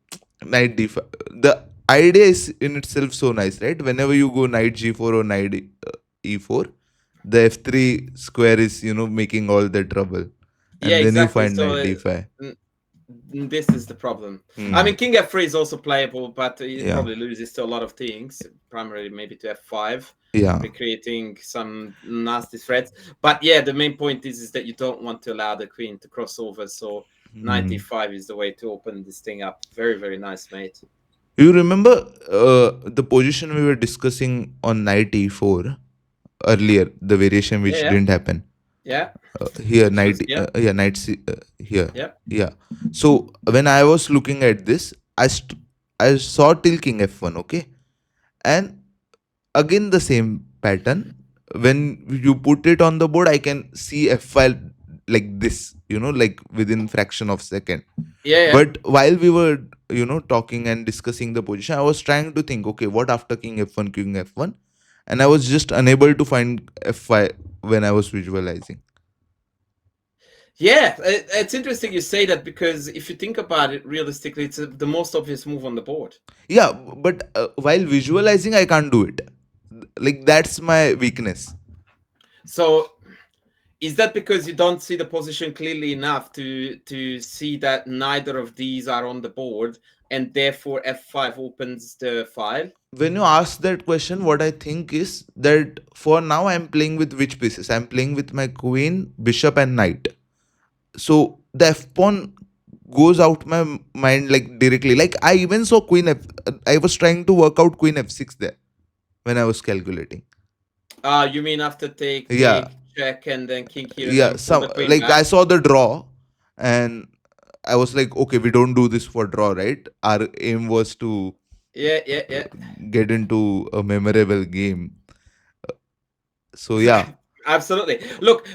[SPEAKER 1] knight d5. The idea is in itself so nice, right? Whenever you go knight g4 or knight e4, the f3 square is making all the trouble,
[SPEAKER 2] Yeah,
[SPEAKER 1] and then you
[SPEAKER 2] exactly.
[SPEAKER 1] find
[SPEAKER 2] So
[SPEAKER 1] knight d5.
[SPEAKER 2] this is the problem. I
[SPEAKER 1] Hmm.
[SPEAKER 2] mean, king f3 is also playable, but it
[SPEAKER 1] Yeah.
[SPEAKER 2] probably loses to a lot of things, primarily maybe to f5,
[SPEAKER 1] Yeah.
[SPEAKER 2] creating some nasty threats. But yeah, the main point is that you don't want to allow the queen to cross over. So knight
[SPEAKER 1] Hmm.
[SPEAKER 2] e5 is the way to open this thing up. Very, very nice, mate.
[SPEAKER 1] You remember the position we were discussing on knight e4 earlier, the variation
[SPEAKER 2] Yeah,
[SPEAKER 1] which
[SPEAKER 2] yeah,
[SPEAKER 1] didn't happen.
[SPEAKER 2] yeah.
[SPEAKER 1] Here,
[SPEAKER 2] Which
[SPEAKER 1] knight,
[SPEAKER 2] was, yeah,
[SPEAKER 1] yeah, knight here.
[SPEAKER 2] yeah.
[SPEAKER 1] Yeah. So when I was looking at this, I saw till king f1, okay? And again the same pattern. When you put it on the board, I can see f5 like this, like within fraction of second.
[SPEAKER 2] Yeah.
[SPEAKER 1] But while we were, talking and discussing the position, I was trying to think, okay, what after king f1, king f1? And I was just unable to find f5 when I was visualizing.
[SPEAKER 2] Yeah, it's interesting you say that, because if you think about it realistically, it's the most obvious move on the board.
[SPEAKER 1] Yeah, but while visualizing, I can't do it. Like, that's my weakness.
[SPEAKER 2] So is that because you don't see the position clearly enough to see that neither of these are on the board, and therefore f5 opens the file?
[SPEAKER 1] When you ask that question, what I think is that for now, I'm playing with which pieces? I'm playing with my queen, bishop, and knight. So the f pawn goes out my mind like directly. Like I even saw queen f. I was trying to work out queen f6 there when I was calculating.
[SPEAKER 2] You mean after
[SPEAKER 1] Yeah,
[SPEAKER 2] take, check, and then king here, and
[SPEAKER 1] yeah.
[SPEAKER 2] then pull
[SPEAKER 1] Some
[SPEAKER 2] the queen
[SPEAKER 1] like I
[SPEAKER 2] back?
[SPEAKER 1] saw the draw, and I was like, okay, we don't do this for draw, right? Our aim was to
[SPEAKER 2] Yeah, yeah, yeah.
[SPEAKER 1] get into a memorable game. So yeah.
[SPEAKER 2] Absolutely. Look,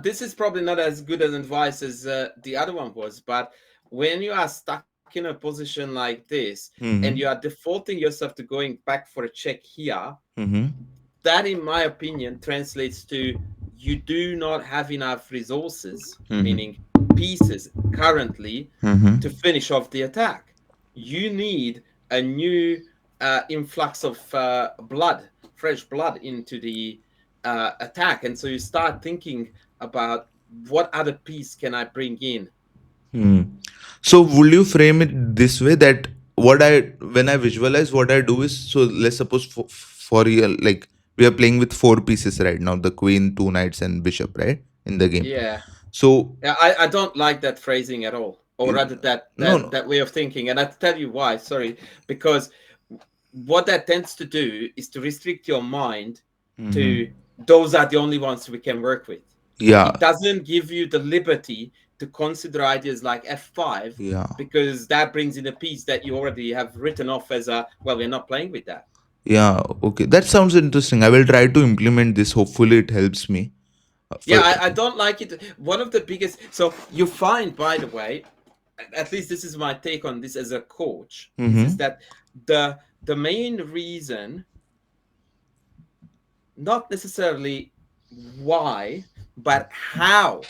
[SPEAKER 2] this is probably not as good an advice as the other one was, but when you are stuck in a position like this and you are
[SPEAKER 1] Mm-hmm.
[SPEAKER 2] defaulting yourself to going back for a check here,
[SPEAKER 1] Mm-hmm.
[SPEAKER 2] that, in my opinion, translates to you do not have enough resources,
[SPEAKER 1] Mm-hmm.
[SPEAKER 2] meaning pieces currently, to
[SPEAKER 1] Mm-hmm.
[SPEAKER 2] finish off the attack. You need a new influx of blood, fresh blood into the attack. And so you start thinking about what other piece can I bring in.
[SPEAKER 1] Hmm. So would you frame it this way that what I when I visualize what I do is, so let's suppose for real, like we are playing with four pieces right now, the queen, two knights, and bishop, right, in the game.
[SPEAKER 2] Yeah.
[SPEAKER 1] So
[SPEAKER 2] Yeah, I don't like that phrasing at all, or
[SPEAKER 1] in,
[SPEAKER 2] rather that
[SPEAKER 1] no,
[SPEAKER 2] that
[SPEAKER 1] no.
[SPEAKER 2] that way of thinking. And I tell you why. Sorry, because what that tends to do is to restrict your mind to
[SPEAKER 1] Mm-hmm.
[SPEAKER 2] those are the only ones we can work with.
[SPEAKER 1] Yeah,
[SPEAKER 2] It doesn't give you the liberty to consider ideas like F5
[SPEAKER 1] yeah,
[SPEAKER 2] because that brings in a piece that you already have written off as a well, we're not playing with that.
[SPEAKER 1] yeah. Okay, that sounds interesting. I will try to implement this. Hopefully, it helps me.
[SPEAKER 2] Yeah,
[SPEAKER 1] For
[SPEAKER 2] I don't like it. One of the biggest, so you find, by the way, at least this is my take on this as a coach, is
[SPEAKER 1] mm-hmm.
[SPEAKER 2] that the main reason, not necessarily why, but how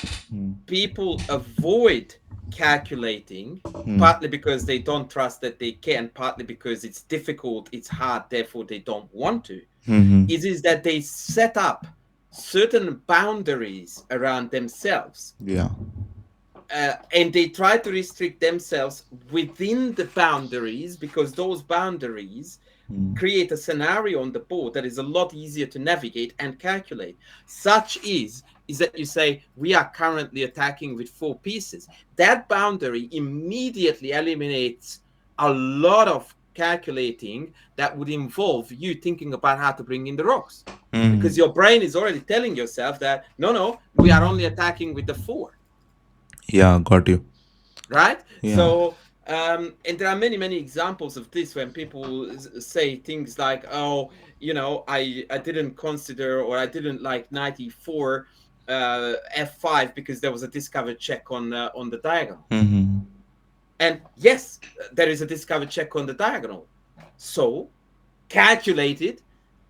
[SPEAKER 2] people avoid calculating, partly because they don't trust that they can, partly because it's difficult, it's hard, therefore they don't want to,
[SPEAKER 1] Mm-hmm.
[SPEAKER 2] is that they set up certain boundaries around themselves,
[SPEAKER 1] Yeah.
[SPEAKER 2] and they try to restrict themselves within the boundaries because those boundaries
[SPEAKER 1] Mm.
[SPEAKER 2] create a scenario on the board that is a lot easier to navigate and calculate. Such is that you say we are currently attacking with four pieces. That boundary immediately eliminates a lot of calculating that would involve you thinking about how to bring in the rocks, because
[SPEAKER 1] Mm.
[SPEAKER 2] your brain is already telling yourself that no, we are only attacking with the four,
[SPEAKER 1] Yeah, got you.
[SPEAKER 2] right?
[SPEAKER 1] Yeah.
[SPEAKER 2] So and there are many examples of this when people say things like, oh, I didn't consider, or I didn't like 94 f5 because there was a discovered check on the diagonal.
[SPEAKER 1] Mm-hmm.
[SPEAKER 2] And yes, there is a discovered check on the diagonal, so calculate it,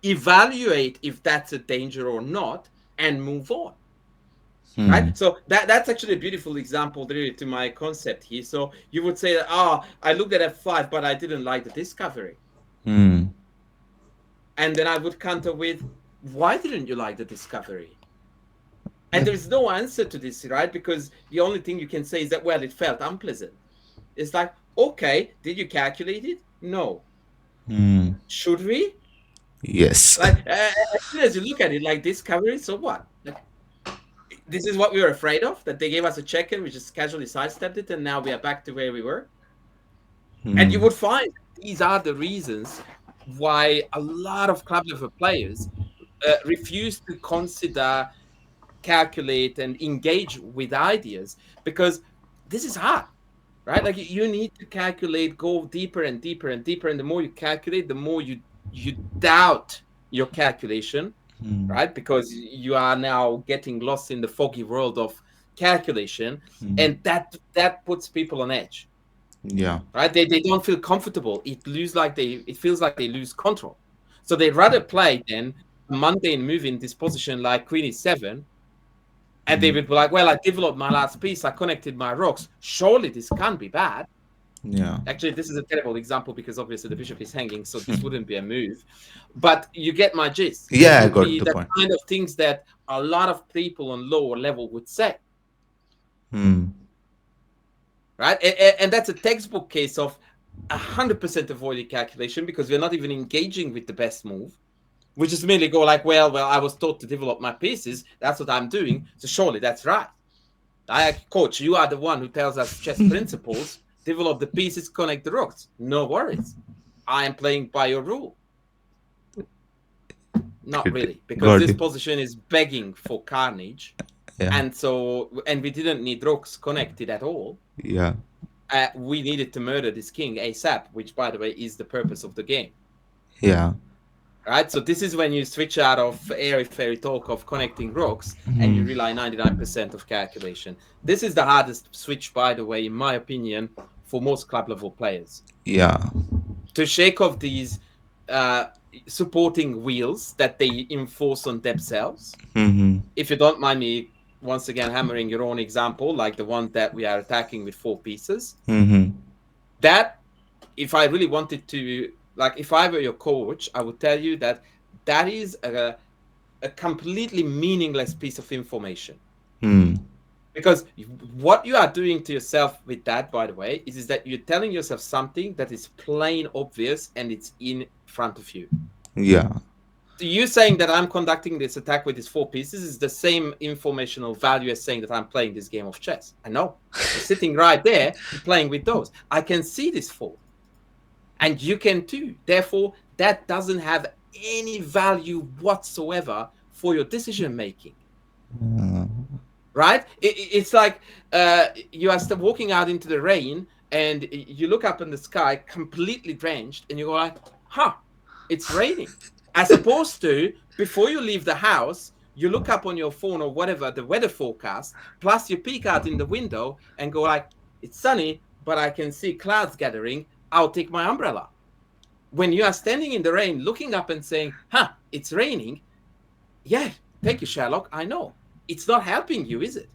[SPEAKER 2] evaluate if that's a danger or not, and move on.
[SPEAKER 1] Hmm.
[SPEAKER 2] Right, so that's actually a beautiful example related to my concept here. So you would say that, I looked at f5 but I didn't like the discovery,
[SPEAKER 1] Hmm.
[SPEAKER 2] and then I would counter with, why didn't you like the discovery? And
[SPEAKER 1] Yeah.
[SPEAKER 2] there's no answer to this, right? Because the only thing you can say is that, well, it felt unpleasant. It's like, okay, did you calculate it? No.
[SPEAKER 1] Hmm.
[SPEAKER 2] Should we?
[SPEAKER 1] Yes.
[SPEAKER 2] Like, as soon as you look at it, like, discovery, so what? Like, this is what we were afraid of, that they gave us a check and we just casually sidestepped it, and now we are back to where we were. And you
[SPEAKER 1] Hmm.
[SPEAKER 2] would find these are the reasons why a lot of club level players refuse to consider, calculate, and engage with ideas, because this is hard, right? Like, you need to calculate, go deeper and deeper and deeper, and the more you calculate, the more you doubt your calculation,
[SPEAKER 1] Hmm.
[SPEAKER 2] right? Because you are now getting lost in the foggy world of calculation,
[SPEAKER 1] Hmm.
[SPEAKER 2] and that puts people on edge,
[SPEAKER 1] Yeah.
[SPEAKER 2] right? They don't feel comfortable. It feels like they lose control. So they'd rather play then a mundane move in this position like Queen E7, and they
[SPEAKER 1] Hmm.
[SPEAKER 2] would be like, well, I developed my last piece, I connected my rocks. Surely this can't be bad.
[SPEAKER 1] Yeah.
[SPEAKER 2] Actually, this is a terrible example because obviously the bishop is hanging, so this wouldn't be a move. But you get my gist. This
[SPEAKER 1] Yeah, I
[SPEAKER 2] would
[SPEAKER 1] got
[SPEAKER 2] be
[SPEAKER 1] the
[SPEAKER 2] the
[SPEAKER 1] point.
[SPEAKER 2] kind of things that a lot of people on lower level would say,
[SPEAKER 1] Hmm.
[SPEAKER 2] right? And that's a textbook case of 100% avoided calculation, because we're not even engaging with the best move. We just merely go like, well, I was taught to develop my pieces. That's what I'm doing. So surely that's right. Coach, you are the one who tells us chess principles, develop the pieces, connect the rocks. No worries. I am playing by your rule. Not
[SPEAKER 1] It
[SPEAKER 2] really, because
[SPEAKER 1] got
[SPEAKER 2] this
[SPEAKER 1] you.
[SPEAKER 2] position is begging for carnage.
[SPEAKER 1] Yeah.
[SPEAKER 2] And we didn't need rocks connected at all.
[SPEAKER 1] Yeah.
[SPEAKER 2] We needed to murder this king ASAP, which, by the way, is the purpose of the game.
[SPEAKER 1] Yeah.
[SPEAKER 2] Right? So this is when you switch out of airy fairy talk of connecting rocks and you
[SPEAKER 1] Hmm.
[SPEAKER 2] rely 99% of calculation. This is the hardest switch, by the way, in my opinion, for most club level players.
[SPEAKER 1] Yeah.
[SPEAKER 2] To shake off these uh, supporting wheels that they enforce on themselves.
[SPEAKER 1] Hmm.
[SPEAKER 2] If you don't mind me once again hammering your own example, like the one that we are attacking with four pieces,
[SPEAKER 1] Hmm.
[SPEAKER 2] that if I really wanted to, like, if I were your coach, I would tell you that that is a completely meaningless piece of information.
[SPEAKER 1] Hmm.
[SPEAKER 2] Because what you are doing to yourself with that, by the way, is that you're telling yourself something that is plain obvious and it's in front of you.
[SPEAKER 1] Yeah.
[SPEAKER 2] So you saying that I'm conducting this attack with these four pieces is the same informational value as saying that I'm playing this game of chess. I know. You're sitting right there, you're playing with those. I can see this four. And you can too. Therefore, that doesn't have any value whatsoever for your decision making.
[SPEAKER 1] Uh,
[SPEAKER 2] Right? It's like you are still walking out into the rain and you look up in the sky completely drenched and you go like, huh, it's raining. As opposed to before you leave the house, you look up on your phone or whatever, the weather forecast, plus you peek out in the window and go like, it's sunny, but I can see clouds gathering. I'll take my umbrella. When you are standing in the rain, looking up and saying, huh, it's raining. Yeah, thank you, Sherlock. I know. It's not helping you, is it?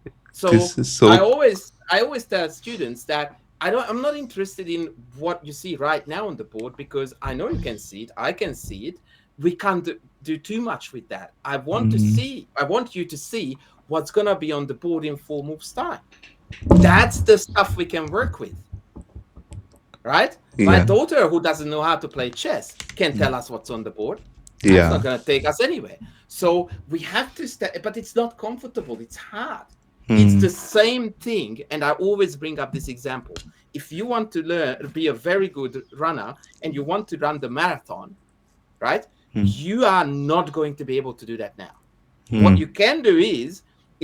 [SPEAKER 1] this
[SPEAKER 2] So
[SPEAKER 1] is so.
[SPEAKER 2] I always tell students that I'm not interested in what you see right now on the board because I know you can see it, I can see it. We can't do too much with that.
[SPEAKER 1] Hmm.
[SPEAKER 2] I want you to see what's gonna be on the board in 4 moves time. That's the stuff we can work with, right? My
[SPEAKER 1] Yeah.
[SPEAKER 2] daughter, who doesn't know how to play chess, can tell us what's on the board. That's
[SPEAKER 1] Yeah.
[SPEAKER 2] not gonna take us anywhere. So we have to but it's not comfortable, it's hard. It's
[SPEAKER 1] Hmm.
[SPEAKER 2] the same thing, and I always bring up this example. If you want to learn be a very good runner and you want to run the marathon, right?
[SPEAKER 1] Hmm.
[SPEAKER 2] You are not going to be able to do that now. What
[SPEAKER 1] Hmm.
[SPEAKER 2] you can do is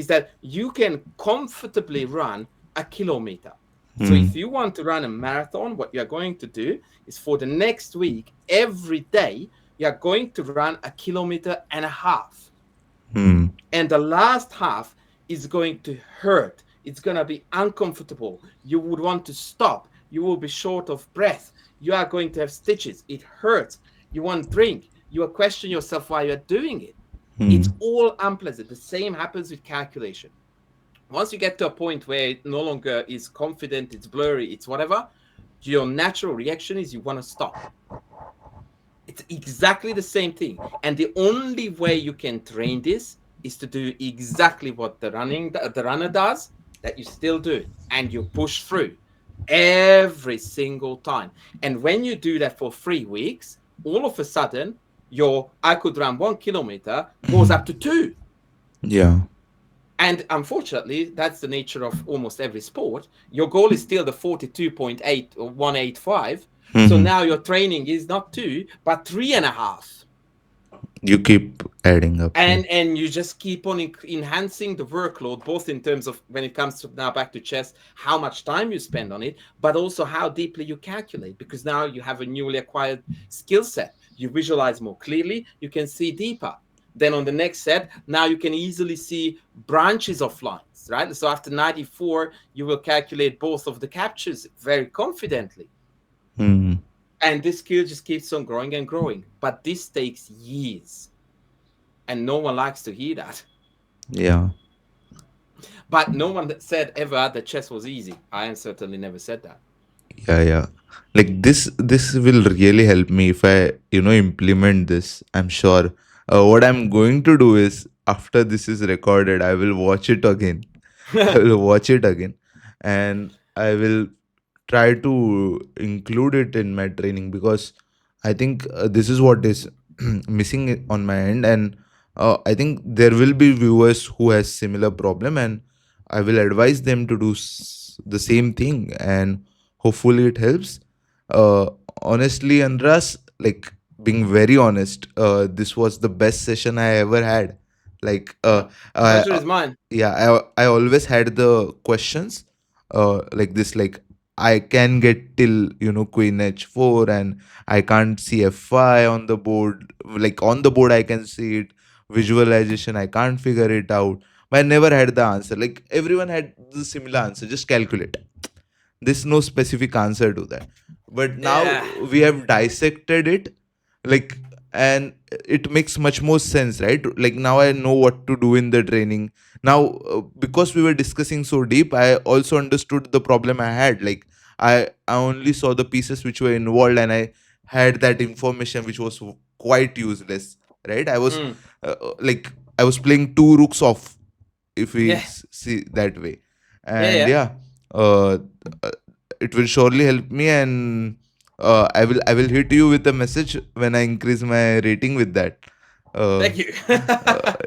[SPEAKER 2] that you can comfortably run a kilometer. So
[SPEAKER 1] Hmm.
[SPEAKER 2] if you want to run a marathon, what you're going to do is for the next week, every day, you're going to run a kilometer and a half.
[SPEAKER 1] Hmm.
[SPEAKER 2] And the last half is going to hurt. It's going to be uncomfortable. You would want to stop. You will be short of breath. You are going to have stitches. It hurts. You want drink. You will question yourself why you're doing it.
[SPEAKER 1] Hmm.
[SPEAKER 2] It's all unpleasant. The same happens with calculation. Once you get to a point where it no longer is confident, it's blurry, it's whatever, your natural reaction is you want to stop. It's exactly the same thing. And the only way you can train this is to do exactly what the runner does, that you still do it and you push through every single time. And when you do that for 3 weeks, all of a sudden your I could run 1 kilometer goes up to two.
[SPEAKER 1] Yeah.
[SPEAKER 2] And unfortunately, that's the nature of almost every sport. Your goal is still the 42.8 or 185. So
[SPEAKER 1] Hmm.
[SPEAKER 2] now your training is not two, but three and a half.
[SPEAKER 1] You keep adding up. Yeah.
[SPEAKER 2] And you just keep on enhancing the workload, both in terms of when it comes to now back to chess, how much time you spend on it, but also how deeply you calculate, because now you have a newly acquired skill set. You visualize more clearly, you can see deeper. Then on the next set, now you can easily see branches of lines, right? So after 94, you will calculate both of the captures very confidently.
[SPEAKER 1] Hmm.
[SPEAKER 2] And this skill just keeps on growing and growing. But this takes years. And no one likes to hear that.
[SPEAKER 1] Yeah.
[SPEAKER 2] But no one said ever that chess was easy. I certainly never said that.
[SPEAKER 1] Yeah. Yeah. Like this will really help me if I, implement this. I'm sure. What I'm going to do is after this is recorded, I will watch it again. I will watch it again, and I will try to include it in my training because I think this is what is missing on my end, and I think there will be viewers who has similar problem, and I will advise them to do the same thing, and hopefully it helps. Uh, Honestly, Andras, like being very honest, this was the best session I ever had. Like, I,
[SPEAKER 2] Pleasure is mine.
[SPEAKER 1] yeah, I always had the questions, like this, like I can get till Queen H4, and I can't see F5 on the board. Like on the board, I can see it. Visualization, I can't figure it out. But I never had the answer. Like everyone had the similar answer. Just calculate. There's no specific answer to that. But now
[SPEAKER 2] Yeah.
[SPEAKER 1] we have dissected it, like, and it makes much more sense, right? Like now I know what to do in the training. Now, because we were discussing so deep, I also understood the problem I had. Like I only saw the pieces which were involved, and I had that information which was quite useless, right? I was
[SPEAKER 2] Mm.
[SPEAKER 1] like I was playing two rooks off, if we
[SPEAKER 2] Yeah.
[SPEAKER 1] see that way.
[SPEAKER 2] Yeah.
[SPEAKER 1] And
[SPEAKER 2] Yeah.
[SPEAKER 1] yeah, uh, uh, it will surely help me, and I will hit you with a message when I increase my rating with that. uh,
[SPEAKER 2] Thank you.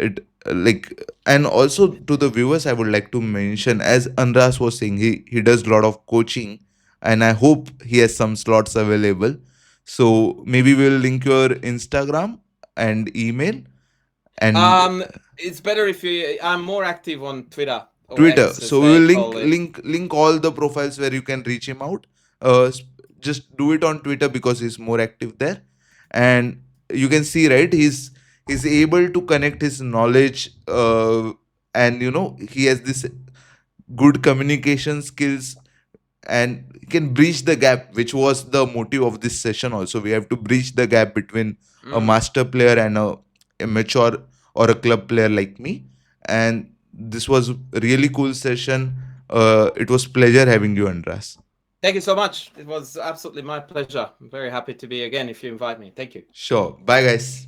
[SPEAKER 1] it like, and also to the viewers I would like to mention, as Andras was saying, he does a lot of coaching, and I hope he has some slots available. So maybe we'll link your Instagram and email and
[SPEAKER 2] um, it's better if you. I'm more active on Twitter or
[SPEAKER 1] Twitter.
[SPEAKER 2] X, as
[SPEAKER 1] So we
[SPEAKER 2] they
[SPEAKER 1] will
[SPEAKER 2] call it.
[SPEAKER 1] link all the profiles where you can reach him out. Just do it on Twitter because he's more active there, and you can see, right, he's able to connect his knowledge, and he has this good communication skills, and he can bridge the gap, which was the motive of this session. Also, we have to bridge the gap between a
[SPEAKER 2] Mm.
[SPEAKER 1] master player and a mature or a club player like me. And this was a really cool session. It was pleasure having you, Andras.
[SPEAKER 2] Thank you so much. It was absolutely my pleasure. I'm very happy to be again if you invite me. Thank you.
[SPEAKER 1] Sure, bye guys.